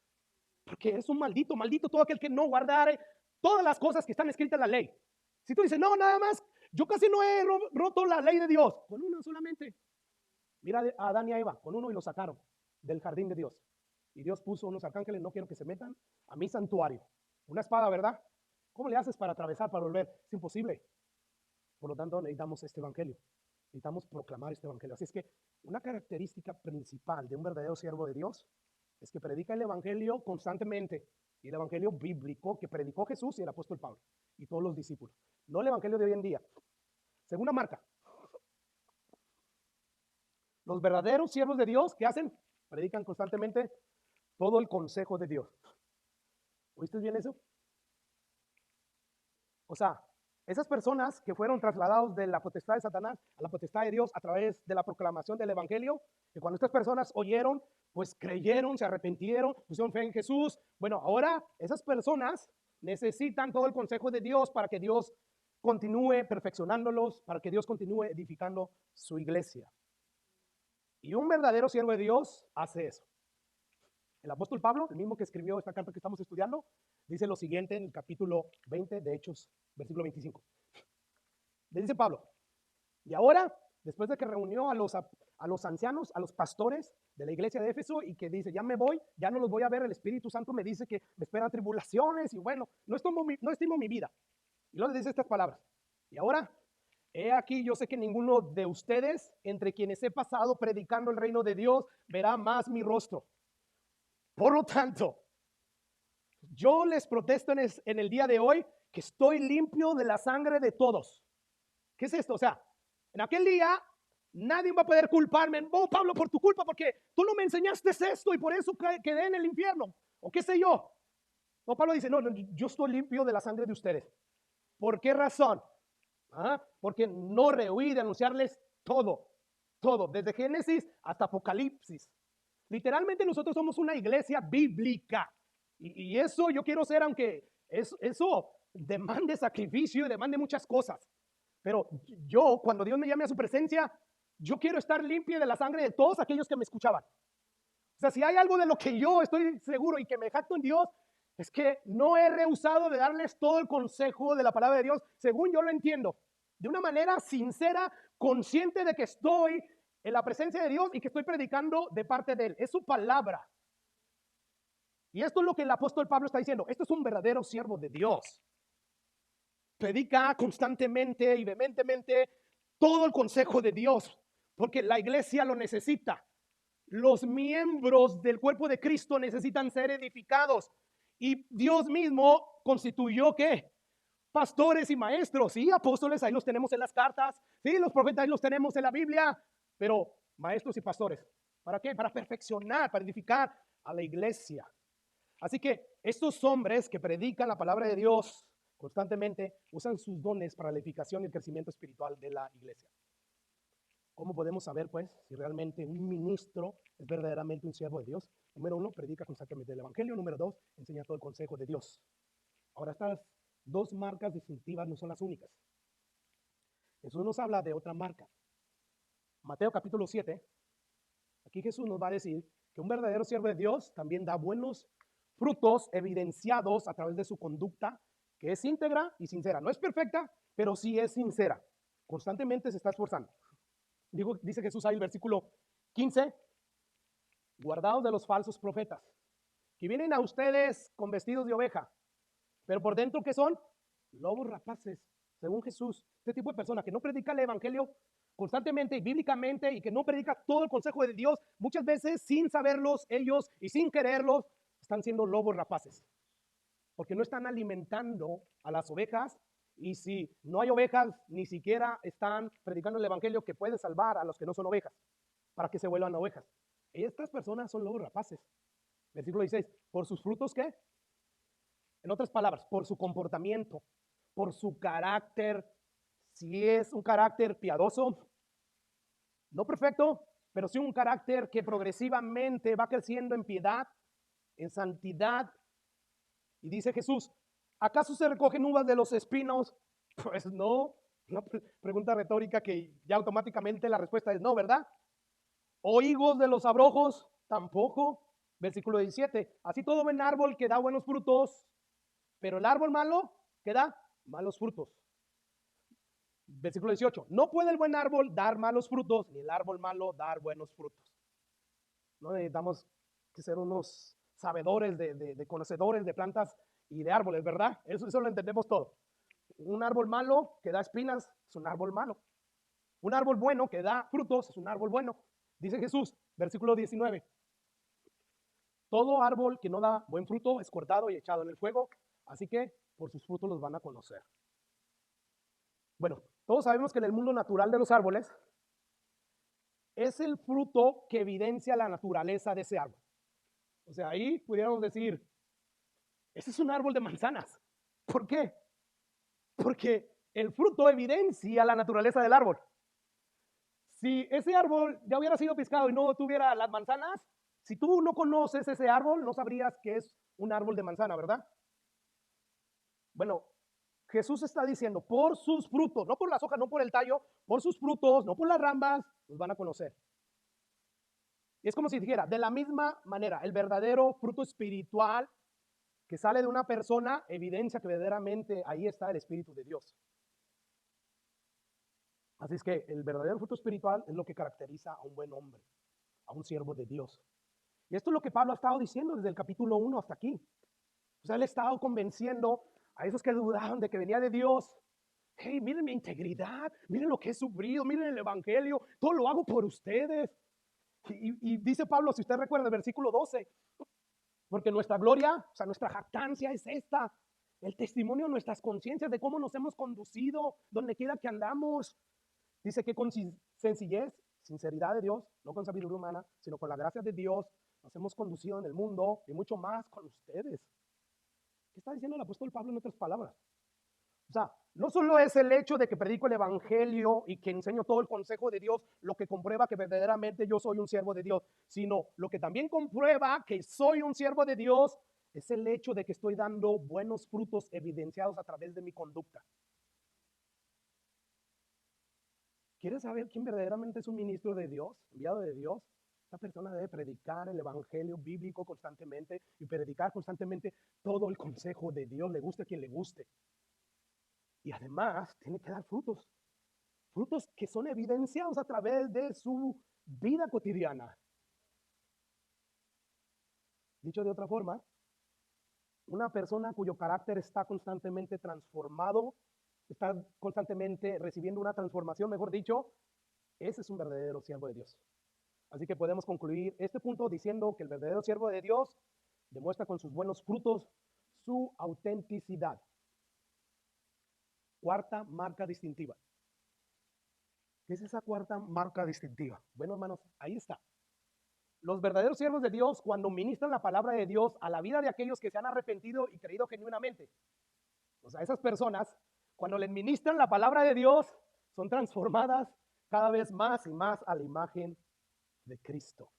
Porque eres un maldito, maldito todo aquel que no guardare todas las cosas que están escritas en la ley. Si tú dices, no, nada más, yo casi no he roto la ley de Dios. Con una solamente. Mira a Adán y a Eva, con uno y lo sacaron del jardín de Dios. Y Dios puso unos arcángeles, no quiero que se metan a mi santuario. Una espada, ¿verdad? ¿Cómo le haces para atravesar, para volver? Es imposible. Por lo tanto, necesitamos este evangelio. Necesitamos proclamar este evangelio. Así es que una característica principal de un verdadero siervo de Dios es que predica el evangelio constantemente. Y el evangelio bíblico que predicó Jesús y el apóstol Pablo y todos los discípulos. No el evangelio de hoy en día. Segunda marca. Los verdaderos siervos de Dios, ¿qué hacen? Predican constantemente todo el consejo de Dios. ¿Oíste bien eso? O sea, esas personas que fueron trasladados de la potestad de Satanás a la potestad de Dios a través de la proclamación del evangelio, que cuando estas personas oyeron, pues creyeron, se arrepintieron, pusieron fe en Jesús. Bueno, ahora esas personas necesitan todo el consejo de Dios para que Dios continúe perfeccionándolos, para que Dios continúe edificando su iglesia. Y un verdadero siervo de Dios hace eso. El apóstol Pablo, el mismo que escribió esta carta que estamos estudiando, dice lo siguiente en el capítulo 20 de Hechos, versículo 25. Le dice Pablo, y ahora, después de que reunió a los ancianos, a los pastores de la iglesia de Éfeso y que dice, ya me voy, ya no los voy a ver, el Espíritu Santo me dice que me esperan tribulaciones y bueno, no estimo mi vida. Y luego le dice estas palabras, y ahora, he aquí, yo sé que ninguno de ustedes, entre quienes he pasado predicando el reino de Dios, verá más mi rostro. Por lo tanto, yo les protesto en el día de hoy que estoy limpio de la sangre de todos. ¿Qué es esto? O sea, en aquel día nadie va a poder culparme. Oh, Pablo, por tu culpa, porque tú no me enseñaste esto y por eso quedé en el infierno. O qué sé yo. No, Pablo dice, no, yo estoy limpio de la sangre de ustedes. ¿Por qué razón? Porque no rehuí de anunciarles todo, desde Génesis hasta Apocalipsis. Literalmente nosotros somos una iglesia bíblica. Y eso yo quiero ser, aunque eso demande sacrificio y demande muchas cosas. Pero yo, cuando Dios me llame a su presencia, yo quiero estar limpio de la sangre de todos aquellos que me escuchaban. O sea, si hay algo de lo que yo estoy seguro y que me jacto en Dios, es que no he rehusado de darles todo el consejo de la palabra de Dios, según yo lo entiendo, de una manera sincera, consciente de que estoy en la presencia de Dios y que estoy predicando de parte de Él. Es su palabra. Y esto es lo que el apóstol Pablo está diciendo. Esto es un verdadero siervo de Dios. Predica constantemente y vehementemente todo el consejo de Dios, porque la iglesia lo necesita. Los miembros del cuerpo de Cristo necesitan ser edificados. Y Dios mismo constituyó, ¿qué? Pastores y maestros, sí, apóstoles, ahí los tenemos en las cartas, sí, los profetas ahí los tenemos en la Biblia, pero maestros y pastores, ¿para qué? Para perfeccionar, para edificar a la iglesia. Así que estos hombres que predican la palabra de Dios constantemente usan sus dones para la edificación y el crecimiento espiritual de la iglesia. ¿Cómo podemos saber, pues, si realmente un ministro es verdaderamente un siervo de Dios? Número uno, predica constantemente el evangelio. Número dos, enseña todo el consejo de Dios. Ahora, estas dos marcas distintivas no son las únicas. Jesús nos habla de otra marca. Mateo capítulo 7, aquí Jesús nos va a decir que un verdadero siervo de Dios también da buenos frutos evidenciados a través de su conducta, que es íntegra y sincera. No es perfecta, pero sí es sincera. Constantemente se está esforzando. Dice Jesús ahí el versículo 15, guardaos de los falsos profetas, que vienen a ustedes con vestidos de oveja, pero por dentro, ¿qué son? Lobos rapaces, según Jesús. Este tipo de persona que no predica el evangelio constantemente y bíblicamente y que no predica todo el consejo de Dios, muchas veces sin saberlos ellos y sin quererlos, están siendo lobos rapaces, porque no están alimentando a las ovejas. Y si no hay ovejas, ni siquiera están predicando el evangelio que puede salvar a los que no son ovejas, para que se vuelvan ovejas. Estas personas son lobos rapaces. Versículo 16, ¿por sus frutos qué? En otras palabras, por su comportamiento, por su carácter. Si es un carácter piadoso, no perfecto, pero sí un carácter que progresivamente va creciendo en piedad, en santidad. Y dice Jesús, ¿acaso se recogen uvas de los espinos? Pues no. Una pregunta retórica que ya automáticamente la respuesta es no, ¿verdad? ¿O higos de los abrojos? Tampoco. Versículo 17, así todo buen árbol que da buenos frutos, pero el árbol malo que da malos frutos. Versículo 18, no puede el buen árbol dar malos frutos, ni el árbol malo dar buenos frutos. No necesitamos que ser unos sabedores de conocedores de plantas y de árboles, ¿verdad? Eso lo entendemos todo. Un árbol malo que da espinas es un árbol malo. Un árbol bueno que da frutos es un árbol bueno. Dice Jesús, versículo 19, todo árbol que no da buen fruto es cortado y echado en el fuego, así que por sus frutos los van a conocer. Bueno, todos sabemos que en el mundo natural de los árboles es el fruto que evidencia la naturaleza de ese árbol. O sea, ahí pudiéramos decir, ese es un árbol de manzanas. ¿Por qué? Porque el fruto evidencia la naturaleza del árbol. Si ese árbol ya hubiera sido piscado y no tuviera las manzanas, si tú no conoces ese árbol, no sabrías que es un árbol de manzana, ¿verdad? Bueno, Jesús está diciendo, por sus frutos, no por las hojas, no por el tallo, por sus frutos, no por las ramas, los van a conocer. Y es como si dijera, de la misma manera, el verdadero fruto espiritual que sale de una persona evidencia que verdaderamente ahí está el Espíritu de Dios. Así es que el verdadero fruto espiritual es lo que caracteriza a un buen hombre, a un siervo de Dios. Y esto es lo que Pablo ha estado diciendo desde el capítulo 1 hasta aquí. O sea, él ha estado convenciendo a esos que dudaban de que venía de Dios. Hey, miren mi integridad, miren lo que he sufrido, miren el evangelio, todo lo hago por ustedes. Y dice Pablo, si usted recuerda el versículo 12, porque nuestra gloria, o sea, nuestra jactancia es esta, el testimonio de nuestras conciencias de cómo nos hemos conducido, donde quiera que andamos. Dice que con sencillez, sinceridad de Dios, no con sabiduría humana, sino con la gracia de Dios, nos hemos conducido en el mundo y mucho más con ustedes. ¿Qué está diciendo el apóstol Pablo en otras palabras? O sea, no solo es el hecho de que predico el evangelio y que enseño todo el consejo de Dios lo que comprueba que verdaderamente yo soy un siervo de Dios, sino lo que también comprueba que soy un siervo de Dios es el hecho de que estoy dando buenos frutos evidenciados a través de mi conducta. ¿Quieres saber quién verdaderamente es un ministro de Dios, enviado de Dios? Esta persona debe predicar el evangelio bíblico constantemente y predicar constantemente todo el consejo de Dios, le guste a quien le guste. Y además tiene que dar frutos, frutos que son evidenciados a través de su vida cotidiana. Dicho de otra forma, una persona cuyo carácter está constantemente transformado, está constantemente recibiendo una transformación, mejor dicho, ese es un verdadero siervo de Dios. Así que podemos concluir este punto diciendo que el verdadero siervo de Dios demuestra con sus buenos frutos su autenticidad. Cuarta marca distintiva. ¿Qué es esa cuarta marca distintiva? Bueno, hermanos, ahí está. Los verdaderos siervos de Dios, cuando ministran la palabra de Dios a la vida de aquellos que se han arrepentido y creído genuinamente, o sea, esas personas, cuando les ministran la palabra de Dios, son transformadas cada vez más y más a la imagen de Cristo.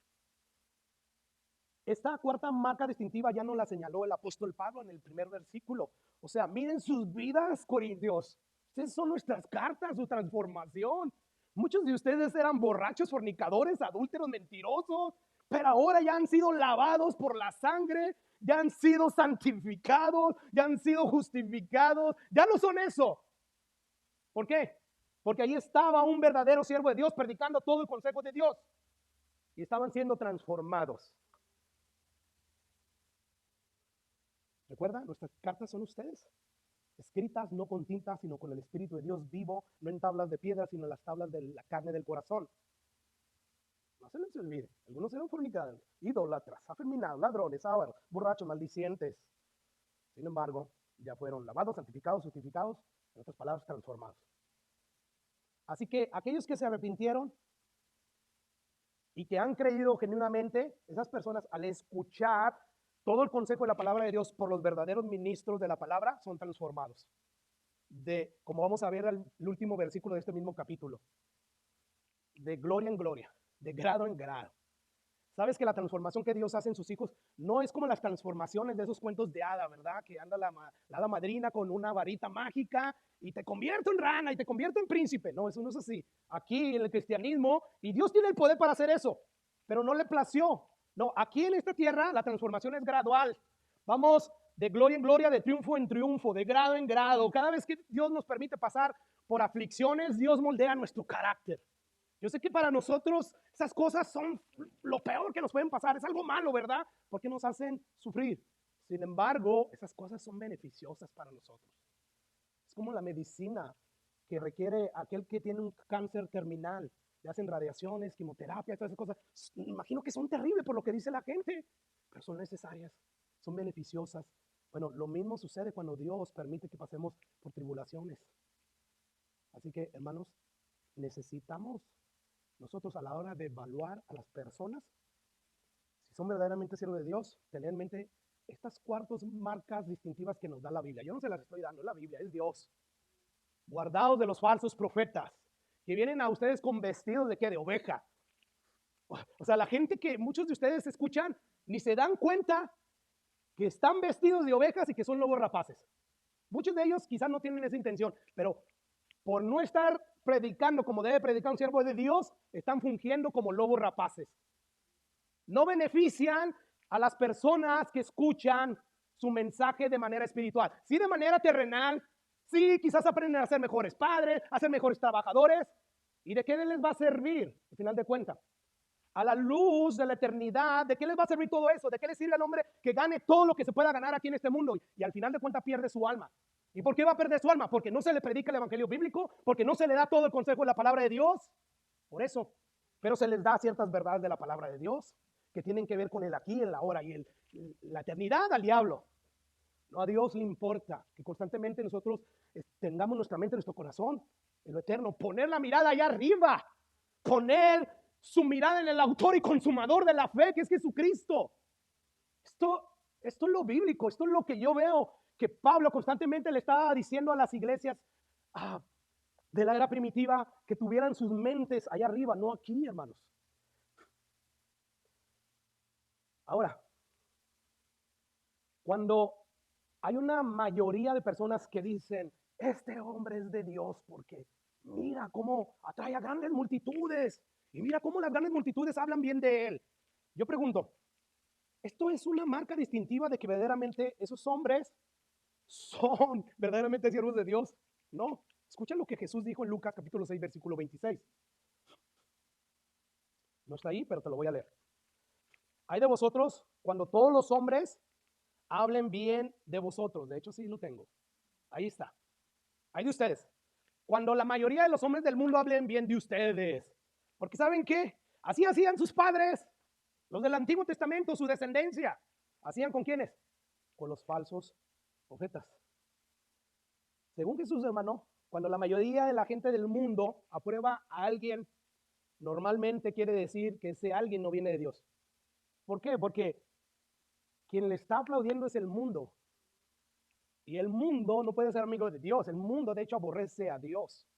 Esta cuarta marca distintiva ya nos la señaló el apóstol Pablo en el primer versículo. O sea, miren sus vidas, corintios. Esas son nuestras cartas, su transformación. Muchos de ustedes eran borrachos, fornicadores, adúlteros, mentirosos, pero ahora ya han sido lavados por la sangre, ya han sido santificados, ya han sido justificados, ya no son eso. ¿Por qué? Porque ahí estaba un verdadero siervo de Dios predicando todo el consejo de Dios. y estaban siendo transformados. ¿Recuerda? Nuestras cartas son ustedes, escritas no con tinta, sino con el Espíritu de Dios vivo, no en tablas de piedra, sino en las tablas de la carne del corazón. No se les olvide, algunos eran fornicadores, idólatras, afeminados, ladrones, ávaros, borrachos, maldicientes. Sin embargo, ya fueron lavados, santificados, justificados, en otras palabras, transformados. Así que aquellos que se arrepintieron y que han creído genuinamente, esas personas al escuchar todo el consejo de la palabra de Dios por los verdaderos ministros de la palabra, son transformados. Como vamos a ver el último versículo de este mismo capítulo, de gloria en gloria, de grado en grado. Sabes que la transformación que Dios hace en sus hijos no es como las transformaciones de esos cuentos de hada, ¿verdad? Que anda la hada madrina con una varita mágica y te convierte en rana y te convierte en príncipe. No, eso no es así. Aquí en el cristianismo, y Dios tiene el poder para hacer eso, pero no le plació. No, aquí en esta tierra la transformación es gradual. Vamos de gloria en gloria, de triunfo en triunfo, de grado en grado. Cada vez que Dios nos permite pasar por aflicciones, Dios moldea nuestro carácter. Yo sé que para nosotros esas cosas son lo peor que nos pueden pasar. Es algo malo, ¿verdad? Porque nos hacen sufrir. Sin embargo, esas cosas son beneficiosas para nosotros. Es como la medicina que requiere aquel que tiene un cáncer terminal. Le hacen radiaciones, quimioterapia, todas esas cosas. Imagino que son terribles por lo que dice la gente, pero son necesarias, son beneficiosas. Bueno, lo mismo sucede cuando Dios permite que pasemos por tribulaciones. Así que, hermanos, necesitamos nosotros a la hora de evaluar a las personas, si son verdaderamente siervos de Dios, tener en mente estas cuatro marcas distintivas que nos da la Biblia. Yo no se las estoy dando, la Biblia es Dios. Guardados de los falsos profetas, que vienen a ustedes con vestidos de ¿qué? De oveja. O sea, la gente que muchos de ustedes escuchan, ni se dan cuenta que están vestidos de ovejas y que son lobos rapaces. Muchos de ellos quizás no tienen esa intención, pero por no estar predicando como debe predicar un siervo de Dios, están fungiendo como lobos rapaces. No benefician a las personas que escuchan su mensaje de manera espiritual. Sí, de manera terrenal. Sí, quizás aprenden a ser mejores padres, a ser mejores trabajadores. ¿Y de qué les va a servir, al final de cuentas? A la luz de la eternidad, ¿de qué les va a servir todo eso? ¿De qué le sirve al hombre que gane todo lo que se pueda ganar aquí en este mundo y al final de cuentas pierde su alma? ¿Y por qué va a perder su alma? Porque no se le predica el evangelio bíblico, porque no se le da todo el consejo de la palabra de Dios. Por eso. Pero se les da ciertas verdades de la palabra de Dios que tienen que ver con el aquí, el ahora y la eternidad al diablo. No, a Dios le importa que constantemente nosotros tengamos nuestra mente, nuestro corazón en lo eterno, poner la mirada allá arriba, poner su mirada en el autor y consumador de la fe, que es Jesucristo. Esto es lo bíblico, esto es lo que yo veo que Pablo constantemente le estaba diciendo a las iglesias de la era primitiva, que tuvieran sus mentes allá arriba, no aquí, hermanos. Ahora, cuando hay una mayoría de personas que dicen, este hombre es de Dios porque mira cómo atrae a grandes multitudes y mira cómo las grandes multitudes hablan bien de él. Yo pregunto, ¿esto es una marca distintiva de que verdaderamente esos hombres son verdaderamente siervos de Dios? No. Escucha lo que Jesús dijo en Lucas capítulo 6, versículo 26. No está ahí, pero te lo voy a leer. Hay de vosotros cuando todos los hombres hablen bien de vosotros. De hecho, sí lo tengo. Ahí está. Hay de ustedes. Cuando la mayoría de los hombres del mundo hablen bien de ustedes. Porque ¿saben qué? Así hacían sus padres, los del Antiguo Testamento, su descendencia. ¿Hacían con quiénes? Con los falsos profetas. Según Jesús, hermano, cuando la mayoría de la gente del mundo aprueba a alguien, normalmente quiere decir que ese alguien no viene de Dios. ¿Por qué? Porque quien le está aplaudiendo es el mundo. Y el mundo no puede ser amigo de Dios. El mundo, de hecho, aborrece a Dios.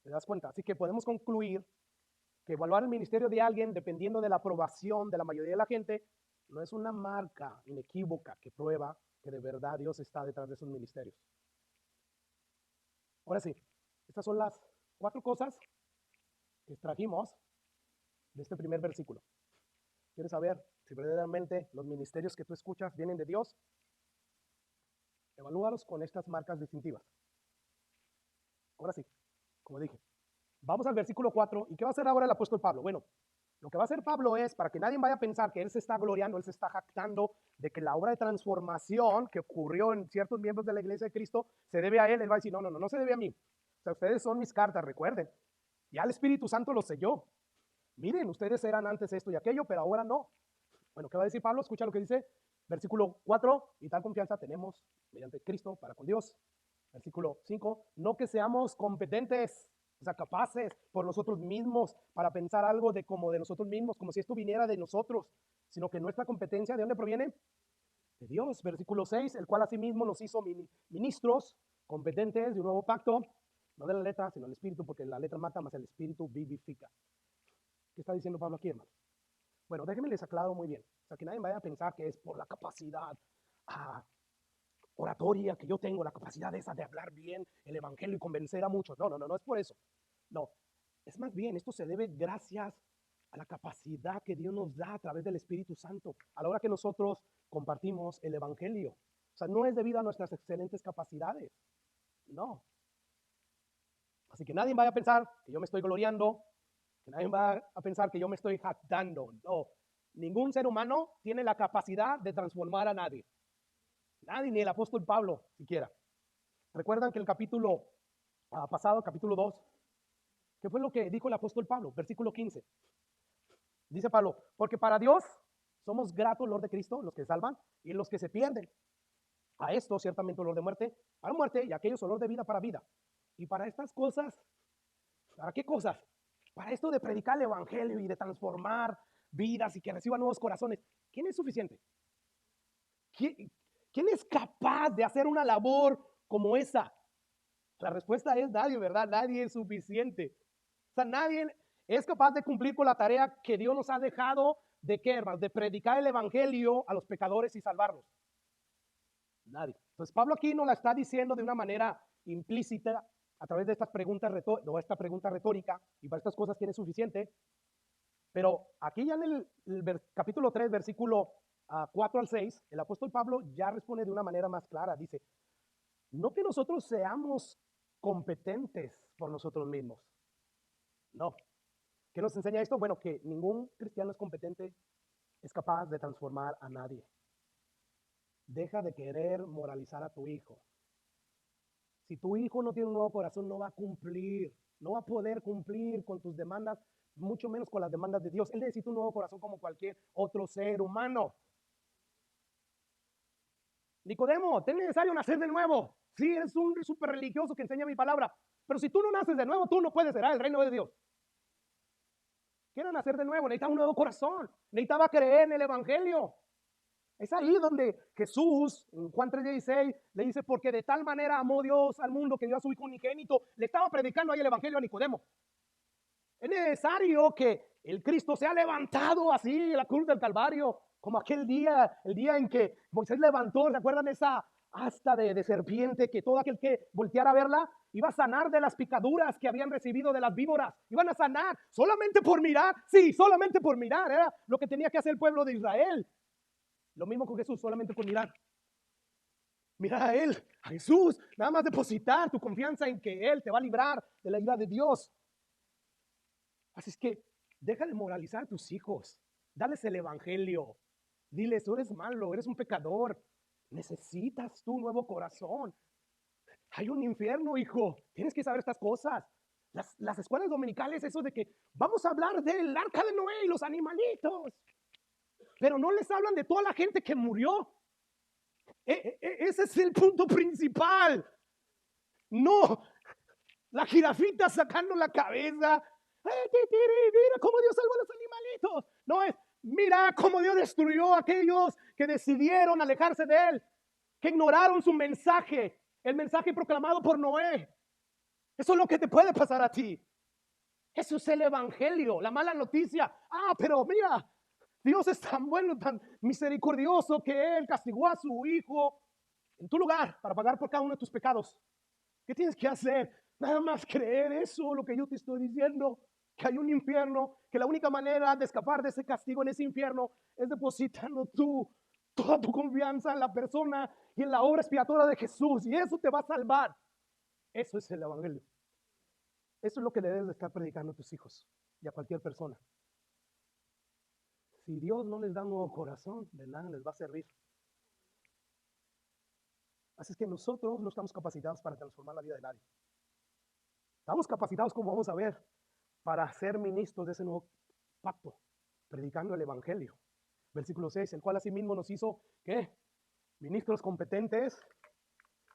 ¿Te das cuenta? Así que podemos concluir que evaluar el ministerio de alguien, dependiendo de la aprobación de la mayoría de la gente, no es una marca inequívoca que prueba que de verdad Dios está detrás de esos ministerios. Ahora sí, estas son las 4 cosas que extrajimos de este primer versículo. ¿Quieres saber si verdaderamente los ministerios que tú escuchas vienen de Dios? Evalúalos con estas marcas distintivas. Ahora sí, como dije, vamos al versículo 4. ¿Y qué va a hacer ahora el apóstol Pablo? Bueno, Lo que va a hacer Pablo es, para que nadie vaya a pensar que él se está gloriando, él se está jactando de que la obra de transformación que ocurrió en ciertos miembros de la iglesia de Cristo se debe a él. Él va a decir, no se debe a mí. O sea, ustedes son mis cartas, recuerden. Ya el Espíritu Santo los selló. Miren, ustedes eran antes esto y aquello, pero ahora no. Bueno, ¿qué va a decir Pablo? Escucha lo que dice. Versículo 4, y tal confianza tenemos mediante Cristo para con Dios. Versículo 5, no que seamos competentes, o sea, capaces por nosotros mismos para pensar algo de como de nosotros mismos, como si esto viniera de nosotros, sino que nuestra competencia, ¿de dónde proviene? De Dios. Versículo 6, el cual asimismo nos hizo ministros competentes de un nuevo pacto, no de la letra, sino del espíritu, porque la letra mata, más el espíritu vivifica. ¿Qué está diciendo Pablo aquí, hermano? Bueno, déjenme les aclaro muy bien. O sea, que nadie vaya a pensar que es por la capacidad oratoria que yo tengo, la capacidad esa de hablar bien el evangelio y convencer a muchos. No es por eso. No, es más bien, esto se debe gracias a la capacidad que Dios nos da a través del Espíritu Santo a la hora que nosotros compartimos el evangelio. O sea, no es debido a nuestras excelentes capacidades. No. Así que nadie vaya a pensar que yo me estoy gloriando, que nadie va a pensar que yo me estoy jactando. No, ningún ser humano tiene la capacidad de transformar a nadie. Nadie, ni el apóstol Pablo siquiera. Recuerdan que el capítulo pasado, capítulo 2, ¿qué fue lo que dijo el apóstol Pablo? Versículo 15. Dice Pablo, porque para Dios somos gratos, Lord de Cristo, los que se salvan y los que se pierden. A esto ciertamente olor de muerte para muerte, y a aquellos olor de vida para vida. Y para estas cosas, ¿para qué cosas? Para esto de predicar el evangelio y de transformar vidas y que reciban nuevos corazones. ¿Quién es suficiente? ¿Quién es capaz de hacer una labor como esa? La respuesta es nadie, ¿verdad? Nadie es suficiente. O sea, nadie es capaz de cumplir con la tarea que Dios nos ha dejado. ¿De qué, hermanos? De predicar el evangelio a los pecadores y salvarlos. Nadie. Entonces Pablo aquí nos la está diciendo de una manera implícita a través de estas preguntas esta pregunta retórica, y para estas cosas ¿quién es suficiente? Pero aquí ya en el capítulo 3, versículo 4 al 6, el apóstol Pablo ya responde de una manera más clara. Dice, no que nosotros seamos competentes por nosotros mismos. No. ¿Qué nos enseña esto? Bueno, que ningún cristiano es competente, es capaz de transformar a nadie. Deja de querer moralizar a tu hijo. Si tu hijo no tiene un nuevo corazón, no va a cumplir, no va a poder cumplir con tus demandas, mucho menos con las demandas de Dios. Él necesita un nuevo corazón como cualquier otro ser humano. Nicodemo, ¿es necesario nacer de nuevo? Sí, eres un súper religioso que enseña mi palabra, pero si tú no naces de nuevo, tú no puedes heredar el reino de Dios. ¿Qué era nacer de nuevo? Necesitaba un nuevo corazón, necesitaba creer en el evangelio. Es ahí donde Jesús, en Juan 3:16, le dice, porque de tal manera amó Dios al mundo que dio a su Hijo unigénito. Le estaba predicando ahí el evangelio a Nicodemo. Es necesario que el Cristo sea levantado así en la cruz del Calvario, como aquel día, el día en que Moisés levantó, ¿se acuerdan esa asta de serpiente que todo aquel que volteara a verla iba a sanar de las picaduras que habían recibido de las víboras? Iban a sanar solamente por mirar, sí, solamente por mirar, era lo que tenía que hacer el pueblo de Israel. Lo mismo con Jesús, solamente por mirar. Mirar a Él, a Jesús, nada más depositar tu confianza en que Él te va a librar de la ira de Dios. Así es que deja de moralizar a tus hijos, dales el evangelio, diles, tú eres malo, eres un pecador, necesitas tu nuevo corazón. Hay un infierno, hijo, tienes que saber estas cosas. Las escuelas dominicales, eso de que vamos a hablar del arca de Noé y los animalitos, pero no les hablan de toda la gente que murió. Ese es el punto principal. No, la jirafita sacando la cabeza. Mira cómo Dios salvó a los animalitos. No es, mira cómo Dios destruyó a aquellos que decidieron alejarse de Él, que ignoraron su mensaje, el mensaje proclamado por Noé. Eso es lo que te puede pasar a ti. Eso es el evangelio, la mala noticia. Pero mira, Dios es tan bueno, tan misericordioso que Él castigó a su Hijo en tu lugar para pagar por cada uno de tus pecados. ¿Qué tienes que hacer? Nada más creer eso, lo que yo te estoy diciendo, que hay un infierno, que la única manera de escapar de ese castigo en ese infierno es depositando toda tu confianza en la persona y en la obra expiatoria de Jesús, y eso te va a salvar. Eso es el evangelio. Eso es lo que le debes de estar predicando a tus hijos y a cualquier persona. Si Dios no les da un nuevo corazón, de nada les va a servir. Así es que nosotros no estamos capacitados para transformar la vida de nadie. Estamos capacitados, como vamos a ver, para ser ministros de ese nuevo pacto, predicando el evangelio. Versículo 6, el cual asimismo nos hizo, ¿qué? Ministros competentes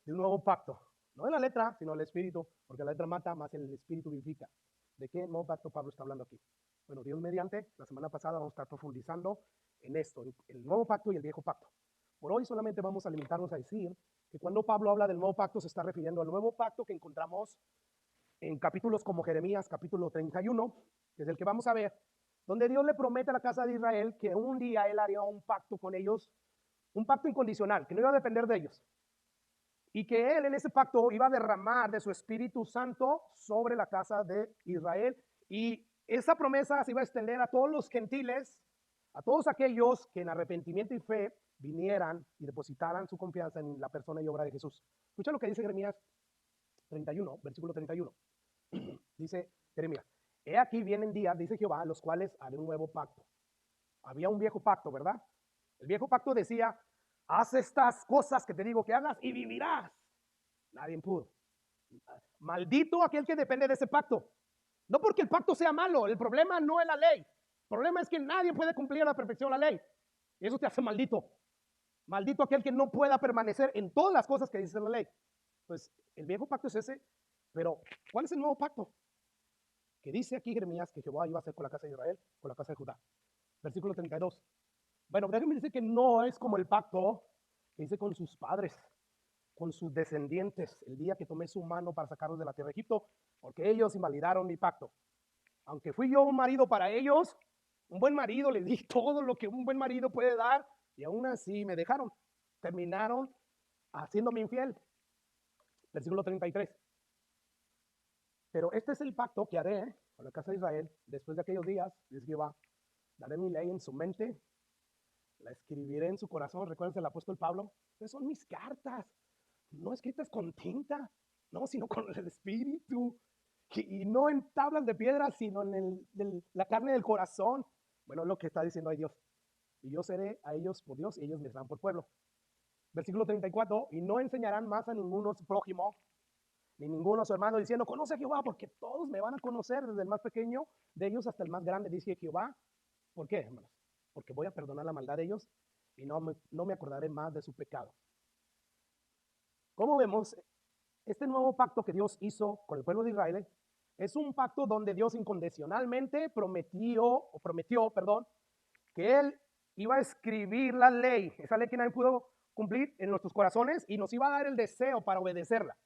de un nuevo pacto. No de la letra, sino del espíritu, porque la letra mata, más el espíritu vivifica. ¿De qué nuevo pacto Pablo está hablando aquí? Bueno, Dios mediante, la semana pasada vamos a estar profundizando en esto, el nuevo pacto y el viejo pacto. Por hoy solamente vamos a limitarnos a decir que cuando Pablo habla del nuevo pacto se está refiriendo al nuevo pacto que encontramos en capítulos como Jeremías, capítulo 31, que es el que vamos a ver, donde Dios le promete a la casa de Israel que un día Él haría un pacto con ellos, un pacto incondicional, que no iba a depender de ellos, y que Él en ese pacto iba a derramar de su Espíritu Santo sobre la casa de Israel, y esa promesa se iba a extender a todos los gentiles, a todos aquellos que en arrepentimiento y fe vinieran y depositaran su confianza en la persona y obra de Jesús. Escucha lo que dice Jeremías 31, versículo 31. Dice Jeremías, he aquí vienen días, dice Jehová, los cuales haré un nuevo pacto. Había un viejo pacto, ¿verdad? El viejo pacto decía, haz estas cosas que te digo que hagas y vivirás. Nadie pudo. Maldito aquel que depende de ese pacto. No porque el pacto sea malo, el problema no es la ley. El problema es que nadie puede cumplir a la perfección la ley. Y eso te hace maldito. Maldito aquel que no pueda permanecer en todas las cosas que dice la ley. Pues el viejo pacto es ese, pero ¿cuál es el nuevo pacto? Que dice aquí Jeremías que Jehová iba a hacer con la casa de Israel, con la casa de Judá. Versículo 32. Bueno, déjenme decir que no es como el pacto que hice con sus padres, con sus descendientes, el día que tomé su mano para sacarlos de la tierra de Egipto, porque ellos invalidaron mi pacto. Aunque fui yo un marido para ellos, un buen marido, les di todo lo que un buen marido puede dar, y aún así me dejaron. Terminaron haciéndome infiel. Versículo 33. Pero este es el pacto que haré con la casa de Israel después de aquellos días, dice Jehová. Daré mi ley en su mente, la escribiré en su corazón. Recuerden el apóstol Pablo. Esas son mis cartas, no escritas con tinta, no, sino con el espíritu. Y no en tablas de piedra, sino en la carne del corazón. Bueno, lo que está diciendo ahí Dios. Y yo seré a ellos por Dios y ellos me serán por pueblo. Versículo 34. Y no enseñarán más a ninguno su prójimo, ni ninguno a su hermano, diciendo, conoce a Jehová, porque todos me van a conocer, desde el más pequeño de ellos hasta el más grande, dice Jehová. ¿Por qué, hermanos? Porque voy a perdonar la maldad de ellos y no me acordaré más de su pecado. Como vemos, este nuevo pacto que Dios hizo con el pueblo de Israel es un pacto donde Dios incondicionalmente prometió, que Él iba a escribir la ley, esa ley que nadie pudo cumplir en nuestros corazones, y nos iba a dar el deseo para obedecerla.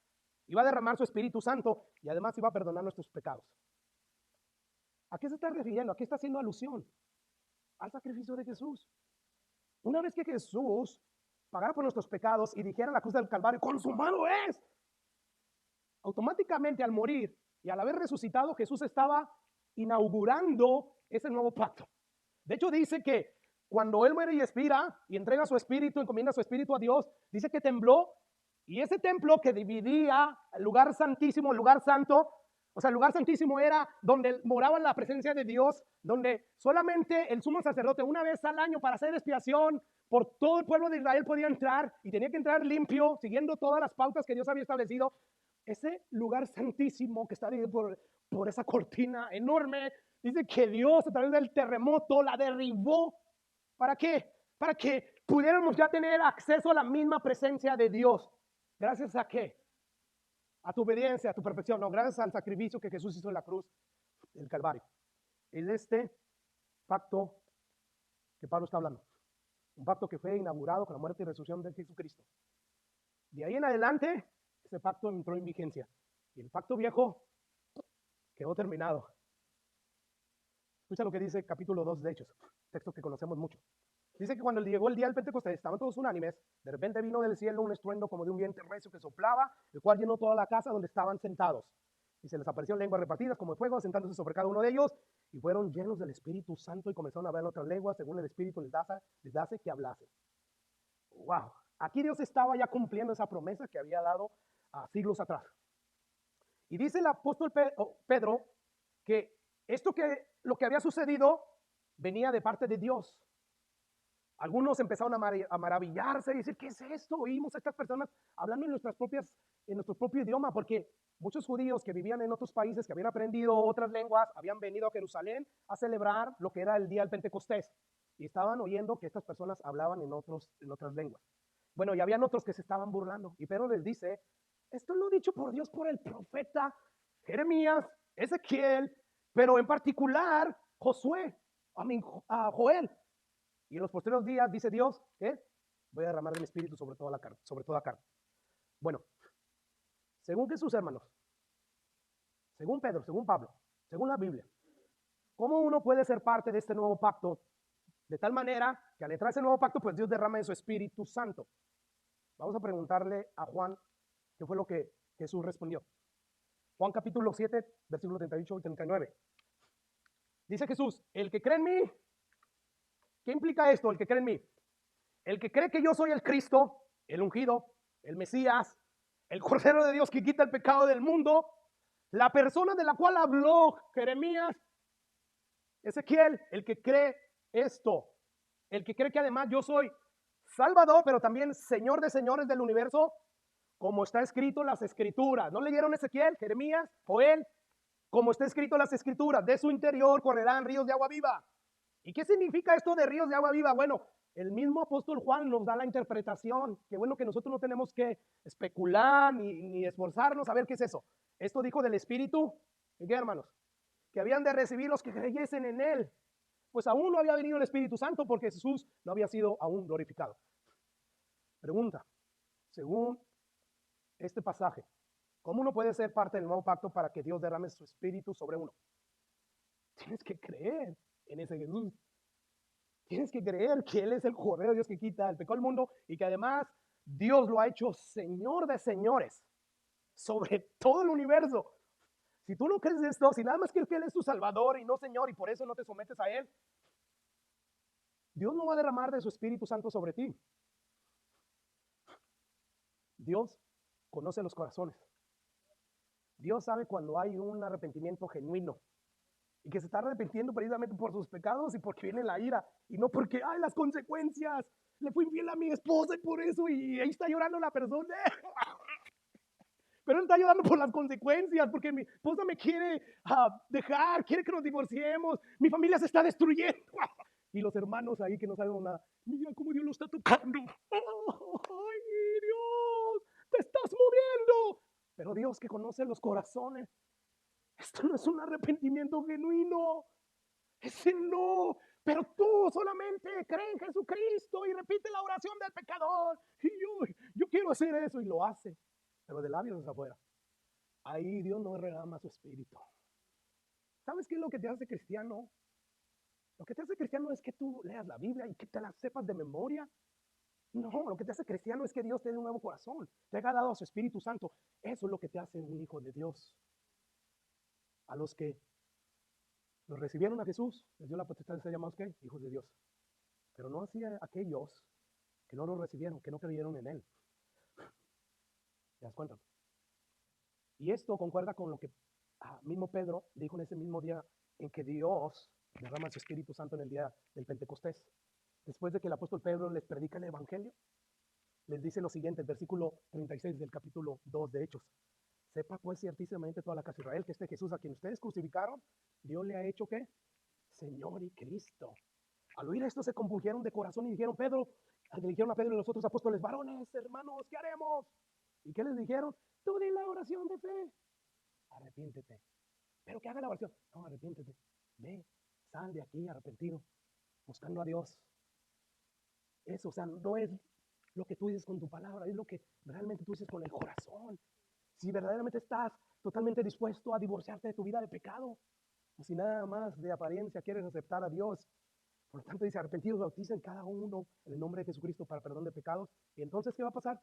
Iba a derramar su Espíritu Santo y además iba a perdonar nuestros pecados. ¿A qué se está refiriendo? ¿A qué está haciendo alusión? Al sacrificio de Jesús. Una vez que Jesús pagara por nuestros pecados y dijera en la cruz del Calvario, consumado es, automáticamente al morir y al haber resucitado, Jesús estaba inaugurando ese nuevo pacto. De hecho, dice que cuando Él muere y expira y entrega su espíritu, encomienda su espíritu a Dios, dice que tembló, y ese templo que dividía el lugar santísimo, el lugar santo, o sea, el lugar santísimo era donde moraba la presencia de Dios, donde solamente el sumo sacerdote una vez al año para hacer expiación por todo el pueblo de Israel podía entrar, y tenía que entrar limpio, siguiendo todas las pautas que Dios había establecido. Ese lugar santísimo que está dividido por esa cortina enorme, dice que Dios a través del terremoto la derribó. ¿Para qué? Para que pudiéramos ya tener acceso a la misma presencia de Dios. ¿Gracias a qué? A tu obediencia, a tu perfección. No, gracias al sacrificio que Jesús hizo en la cruz del Calvario. Es este pacto que Pablo está hablando. Un pacto que fue inaugurado con la muerte y resurrección de Jesucristo. De ahí en adelante, ese pacto entró en vigencia. Y el pacto viejo quedó terminado. Escucha lo que dice capítulo 2 de Hechos, texto que conocemos mucho. Dice que cuando llegó el día del Pentecostés, estaban todos unánimes, de repente vino del cielo un estruendo como de un viento recio que soplaba, el cual llenó toda la casa donde estaban sentados. Y se les aparecieron lenguas repartidas como de fuego, sentándose sobre cada uno de ellos, y fueron llenos del Espíritu Santo y comenzaron a hablar otras lenguas, según el Espíritu les hace que hablasen. ¡Wow! Aquí Dios estaba ya cumpliendo esa promesa que había dado a siglos atrás. Y dice el apóstol Pedro que lo que había sucedido venía de parte de Dios. Algunos empezaron a maravillarse y decir, ¿qué es esto? Oímos a estas personas hablando en nuestro propio idioma, porque muchos judíos que vivían en otros países, que habían aprendido otras lenguas, habían venido a Jerusalén a celebrar lo que era el día del Pentecostés y estaban oyendo que estas personas hablaban en otras lenguas. Bueno, y habían otros que se estaban burlando y Pedro les dice, esto lo dicho por Dios por el profeta Jeremías, Ezequiel, pero en particular Joel. Y en los posteriores días dice Dios, ¿qué? Voy a derramar de mi espíritu sobre toda carne. Bueno, según Jesús, hermanos, según Pedro, según Pablo, según la Biblia, ¿cómo uno puede ser parte de este nuevo pacto? De tal manera que al entrar a ese nuevo pacto, pues Dios derrama de su Espíritu Santo. Vamos a preguntarle a Juan qué fue lo que Jesús respondió. Juan capítulo 7, versículos 38 y 39. Dice Jesús, el que cree en mí, ¿qué implica esto? El que cree en mí. El que cree que yo soy el Cristo, el ungido, el Mesías, el Cordero de Dios que quita el pecado del mundo, la persona de la cual habló Jeremías, Ezequiel, el que cree esto, el que cree que además yo soy Salvador, pero también Señor de señores del universo, como está escrito en las Escrituras. ¿No leyeron Ezequiel, Jeremías, Joel? Como está escrito en las Escrituras, de su interior correrán ríos de agua viva. ¿Y qué significa esto de ríos de agua viva? Bueno, el mismo apóstol Juan nos da la interpretación. Qué bueno que nosotros no tenemos que especular ni esforzarnos a ver qué es eso. Esto dijo del Espíritu, ¿qué, hermanos? Que habían de recibir los que creyesen en él. Pues aún no había venido el Espíritu Santo porque Jesús no había sido aún glorificado. Pregunta, según este pasaje, ¿cómo uno puede ser parte del nuevo pacto para que Dios derrame su Espíritu sobre uno? Tienes que creer en ese Jesús. Tienes que creer que Él es el Cordero de Dios que quita el pecado del mundo y que además Dios lo ha hecho Señor de señores sobre todo el universo. Si tú no crees esto, si nada más crees que Él es tu Salvador y no Señor y por eso no te sometes a Él, Dios no va a derramar de su Espíritu Santo sobre ti. Dios conoce los corazones. Dios sabe cuando hay un arrepentimiento genuino y que se está arrepintiendo precisamente por sus pecados y porque viene la ira y no porque, ay, las consecuencias, le fui infiel a mi esposa y por eso, y ahí está llorando la persona. Pero él está llorando por las consecuencias, porque mi esposa me quiere dejar, quiere que nos divorciemos, mi familia se está destruyendo. Y los hermanos ahí que no saben nada, mira cómo Dios lo está tocando. Ay, Dios, te estás muriendo. Pero Dios que conoce los corazones, esto no es un arrepentimiento genuino. Ese no. Pero tú solamente crees en Jesucristo y repite la oración del pecador. Y yo quiero hacer eso y lo hace. Pero de labios hacia afuera. Ahí Dios no derrama su espíritu. ¿Sabes qué es lo que te hace cristiano? Lo que te hace cristiano es que tú leas la Biblia y que te la sepas de memoria. No, lo que te hace cristiano es que Dios te dé un nuevo corazón. Te haya dado a su Espíritu Santo. Eso es lo que te hace un hijo de Dios. A los que los recibieron a Jesús, les dio la potestad de ser llamados ¿qué? Hijos de Dios. Pero no así a aquellos que no lo recibieron, que no creyeron en Él. ¿Te das cuenta? Y esto concuerda con lo que mismo Pedro dijo en ese mismo día en que Dios derrama su Espíritu Santo en el día del Pentecostés. Después de que el apóstol Pedro les predica el Evangelio, les dice lo siguiente, el versículo 36 del capítulo 2 de Hechos. Sepa pues ciertísimamente toda la casa de Israel que este Jesús a quien ustedes crucificaron, Dios le ha hecho ¿qué? Señor y Cristo. Al oír esto se compungieron de corazón y dijeron, le dijeron a Pedro y los otros apóstoles, varones, hermanos, ¿qué haremos? ¿Y qué les dijeron? Tú di la oración de fe. Arrepiéntete. Pero que haga la oración. No, arrepiéntete. Ve, sal de aquí arrepentido, buscando a Dios. Eso, o sea, no es lo que tú dices con tu palabra, es lo que realmente tú dices con el corazón. Si verdaderamente estás totalmente dispuesto a divorciarte de tu vida de pecado, o si nada más de apariencia quieres aceptar a Dios. Por lo tanto dice, arrepentidos bauticen cada uno en el nombre de Jesucristo para perdón de pecados. Y entonces, ¿qué va a pasar?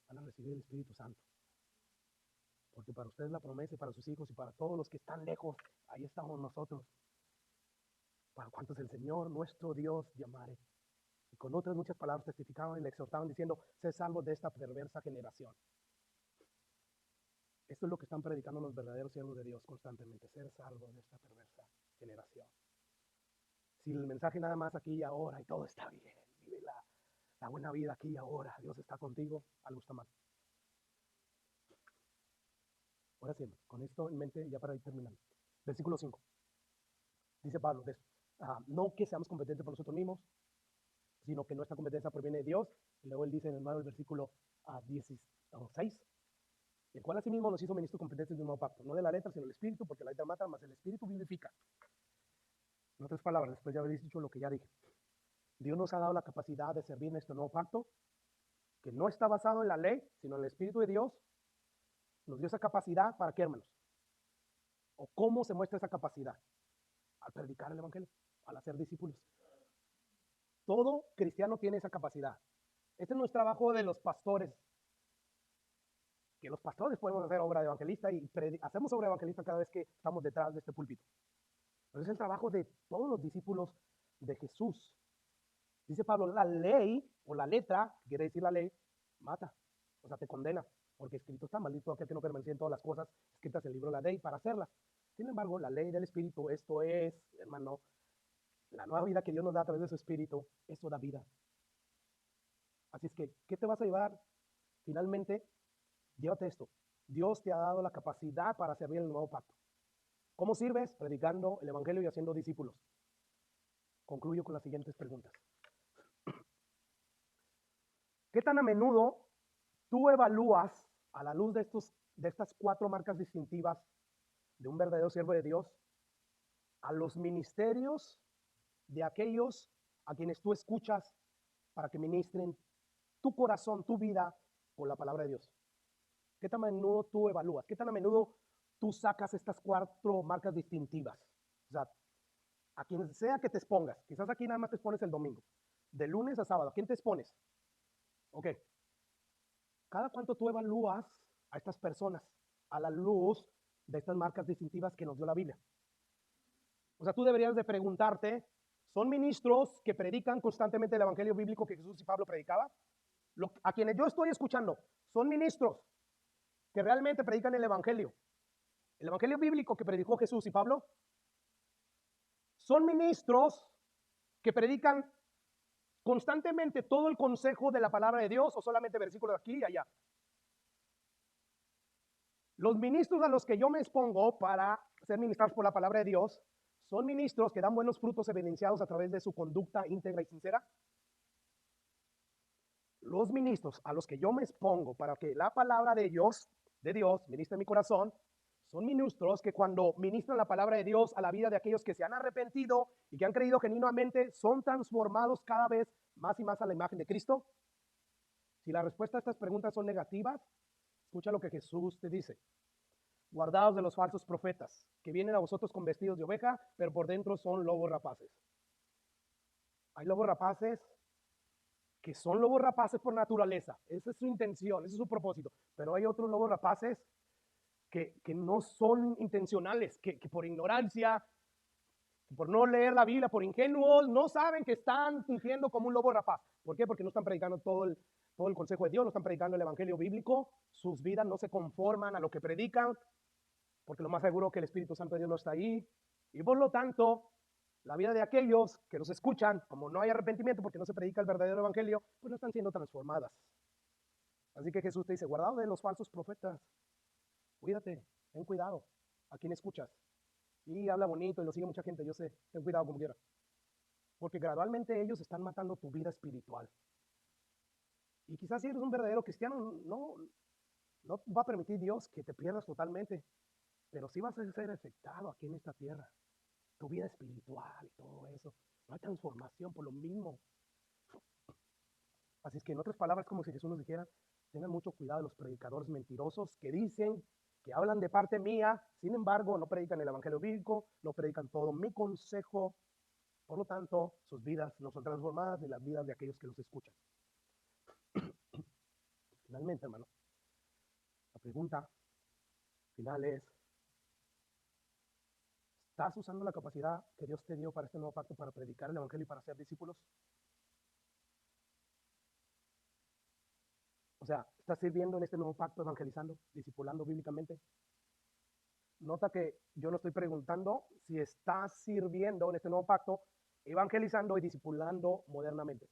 Van a recibir el Espíritu Santo. Porque para ustedes la promesa y para sus hijos y para todos los que están lejos, ahí estamos nosotros. Para cuantos el Señor nuestro Dios llamare. Y con otras muchas palabras testificaban y le exhortaban diciendo, sé salvo de esta perversa generación. Esto es lo que están predicando los verdaderos siervos de Dios constantemente, ser salvo de esta perversa generación. si el mensaje nada más aquí y ahora y todo está bien, vive la buena vida aquí y ahora, Dios está contigo, algo está mal. Ahora sí, con esto en mente, ya para ir terminando. Versículo 5. Dice Pablo, no que seamos competentes por nosotros mismos, sino que nuestra competencia proviene de Dios. Y luego él dice en el versículo 16, el cual asimismo nos hizo ministros competentes de un nuevo pacto, no de la letra, sino del espíritu, porque la letra mata, más el espíritu vivifica. En otras palabras, después de haber dicho lo que ya dije, Dios nos ha dado la capacidad de servir en este nuevo pacto, que no está basado en la ley, sino en el espíritu de Dios. Nos dio esa capacidad para qué, hermanos, o cómo se muestra esa capacidad, al predicar el evangelio, al hacer discípulos. Todo cristiano tiene esa capacidad. Este no es trabajo de los pastores, que los pastores podemos hacer obra de evangelista y hacemos obra de evangelista cada vez que estamos detrás de este púlpito. Pero es el trabajo de todos los discípulos de Jesús. Dice Pablo, la ley o la letra, quiere decir la ley, mata, o sea, te condena, porque escrito está, maldito aquel que no permanece en todas las cosas escritas en el libro de la ley para hacerlas. Sin embargo, la ley del Espíritu, esto es, hermano, la nueva vida que Dios nos da a través de su Espíritu, eso da vida. Así es que, ¿qué te vas a llevar? Finalmente, llévate esto. Dios te ha dado la capacidad para servir en el nuevo pacto. ¿Cómo sirves? Predicando el Evangelio y haciendo discípulos. Concluyo con las siguientes preguntas. ¿Qué tan a menudo tú evalúas, a la luz de estas 4 marcas distintivas de un verdadero siervo de Dios, a los ministerios de aquellos a quienes tú escuchas para que ministren tu corazón, tu vida con la palabra de Dios? ¿Qué tan a menudo tú evalúas? ¿Qué tan a menudo tú sacas estas 4 marcas distintivas? O sea, a quien sea que te expongas, quizás aquí nada más te expones el domingo, de lunes a sábado, ¿a quién te expones? Ok, ¿cada cuánto tú evalúas a estas personas a la luz de estas marcas distintivas que nos dio la Biblia? O sea, tú deberías de preguntarte, ¿son ministros que predican constantemente el evangelio bíblico que Jesús y Pablo predicaban? A quienes yo estoy escuchando, ¿son ministros que realmente predican el evangelio bíblico que predicó Jesús y Pablo? ¿Son ministros que predican constantemente todo el consejo de la palabra de Dios o solamente versículos aquí y allá? Los ministros a los que yo me expongo para ser ministrados por la palabra de Dios son ministros que dan buenos frutos evidenciados a través de su conducta íntegra y sincera. Los ministros a los que yo me expongo para que la palabra de Dios ministre en mi corazón, son ministros que cuando ministran la palabra de Dios a la vida de aquellos que se han arrepentido y que han creído genuinamente, son transformados cada vez más y más a la imagen de Cristo. Si la respuesta a estas preguntas son negativas, escucha lo que Jesús te dice. Guardaos de los falsos profetas, que vienen a vosotros con vestidos de oveja, pero por dentro son lobos rapaces. Hay lobos rapaces que son lobos rapaces por naturaleza. Esa es su intención, ese es su propósito. Pero hay otros lobos rapaces que no son intencionales, que por ignorancia, por no leer la Biblia, por ingenuos, no saben que están fingiendo como un lobo rapaz. ¿Por qué? Porque no están predicando todo el consejo de Dios, no están predicando el evangelio bíblico, sus vidas no se conforman a lo que predican, porque lo más seguro es que el Espíritu Santo de Dios no está ahí. Y por lo tanto, la vida de aquellos que los escuchan, como no hay arrepentimiento porque no se predica el verdadero evangelio, pues no están siendo transformadas. Así que Jesús te dice, guardado de los falsos profetas, cuídate, ten cuidado a quien escuchas. Y habla bonito y lo sigue mucha gente, yo sé, ten cuidado como quiera. Porque gradualmente ellos están matando tu vida espiritual. Y quizás si eres un verdadero cristiano, no va a permitir Dios que te pierdas totalmente, pero sí vas a ser afectado aquí en esta tierra. Tu vida espiritual y todo eso. No hay transformación por lo mismo. Así es que en otras palabras, como si Jesús nos dijera, tengan mucho cuidado de los predicadores mentirosos que dicen, que hablan de parte mía, sin embargo, no predican el evangelio bíblico, no predican todo mi consejo, por lo tanto, sus vidas no son transformadas ni las vidas de aquellos que los escuchan. Finalmente, hermano, la pregunta final es, ¿estás usando la capacidad que Dios te dio para este nuevo pacto, para predicar el evangelio y para ser discípulos? O sea, ¿estás sirviendo en este nuevo pacto, evangelizando, discipulando bíblicamente? Nota que yo no estoy preguntando si estás sirviendo en este nuevo pacto evangelizando y discipulando modernamente.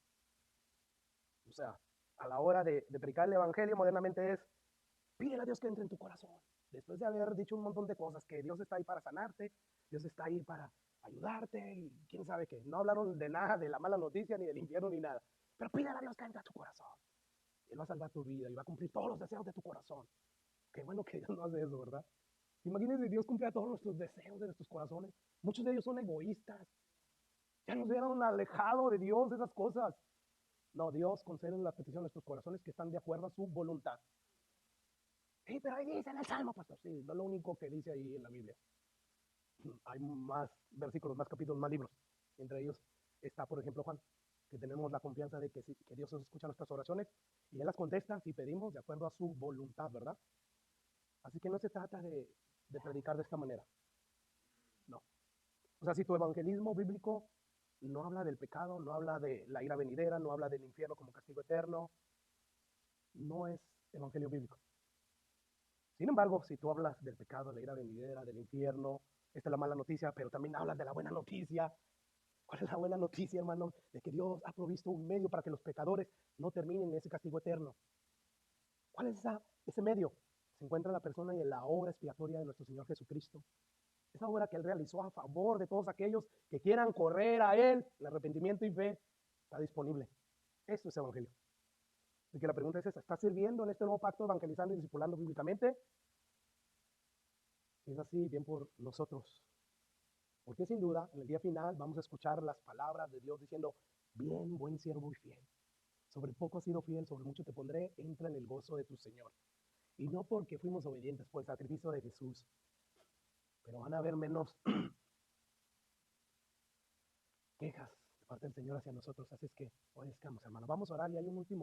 O sea, a la hora de predicar el evangelio modernamente es, pídele a Dios que entre en tu corazón. Después de haber dicho un montón de cosas, que Dios está ahí para sanarte, Dios está ahí para ayudarte y quién sabe qué. No hablaron de nada, de la mala noticia, ni del infierno, ni nada. Pero pídele a Dios que entre a tu corazón. Él va a salvar tu vida y va a cumplir todos los deseos de tu corazón. Qué bueno que Dios no hace eso, ¿verdad? Imagínense, Dios cumple todos nuestros deseos de nuestros corazones. Muchos de ellos son egoístas. Ya nos vieron alejado de Dios esas cosas. No, Dios concede la petición de nuestros corazones que están de acuerdo a su voluntad. Sí, pero ahí dice en el Salmo, pastor. Sí, no es lo único que dice ahí en la Biblia. Hay más versículos, más capítulos, más libros. Entre ellos está, por ejemplo, Juan, que tenemos la confianza de que Dios escucha nuestras oraciones y Él las contesta si pedimos de acuerdo a su voluntad, ¿verdad? Así que no se trata de predicar de esta manera. No. O sea, si tu evangelismo bíblico no habla del pecado, no habla de la ira venidera, no habla del infierno como castigo eterno, no es evangelio bíblico. Sin embargo, si tú hablas del pecado, de la ira venidera, del infierno, esta es la mala noticia, pero también hablas de la buena noticia. ¿Cuál es la buena noticia, hermano? De que Dios ha provisto un medio para que los pecadores no terminen en ese castigo eterno. ¿Cuál es ese medio? Se encuentra en la persona y en la obra expiatoria de nuestro Señor Jesucristo. Esa obra que Él realizó a favor de todos aquellos que quieran correr a Él, el arrepentimiento y fe, está disponible. Eso es evangelio. Así que la pregunta es esa, ¿estás sirviendo en este nuevo pacto, evangelizando y discipulando bíblicamente? Si es así, bien por nosotros. Porque sin duda, en el día final vamos a escuchar las palabras de Dios diciendo, bien, buen siervo y fiel. Sobre poco has sido fiel, sobre mucho te pondré, entra en el gozo de tu Señor. Y no porque fuimos obedientes por el sacrificio de Jesús, pero van a haber menos quejas de parte del Señor hacia nosotros. Así es que obedezcamos, hermano. Vamos a orar y hay un último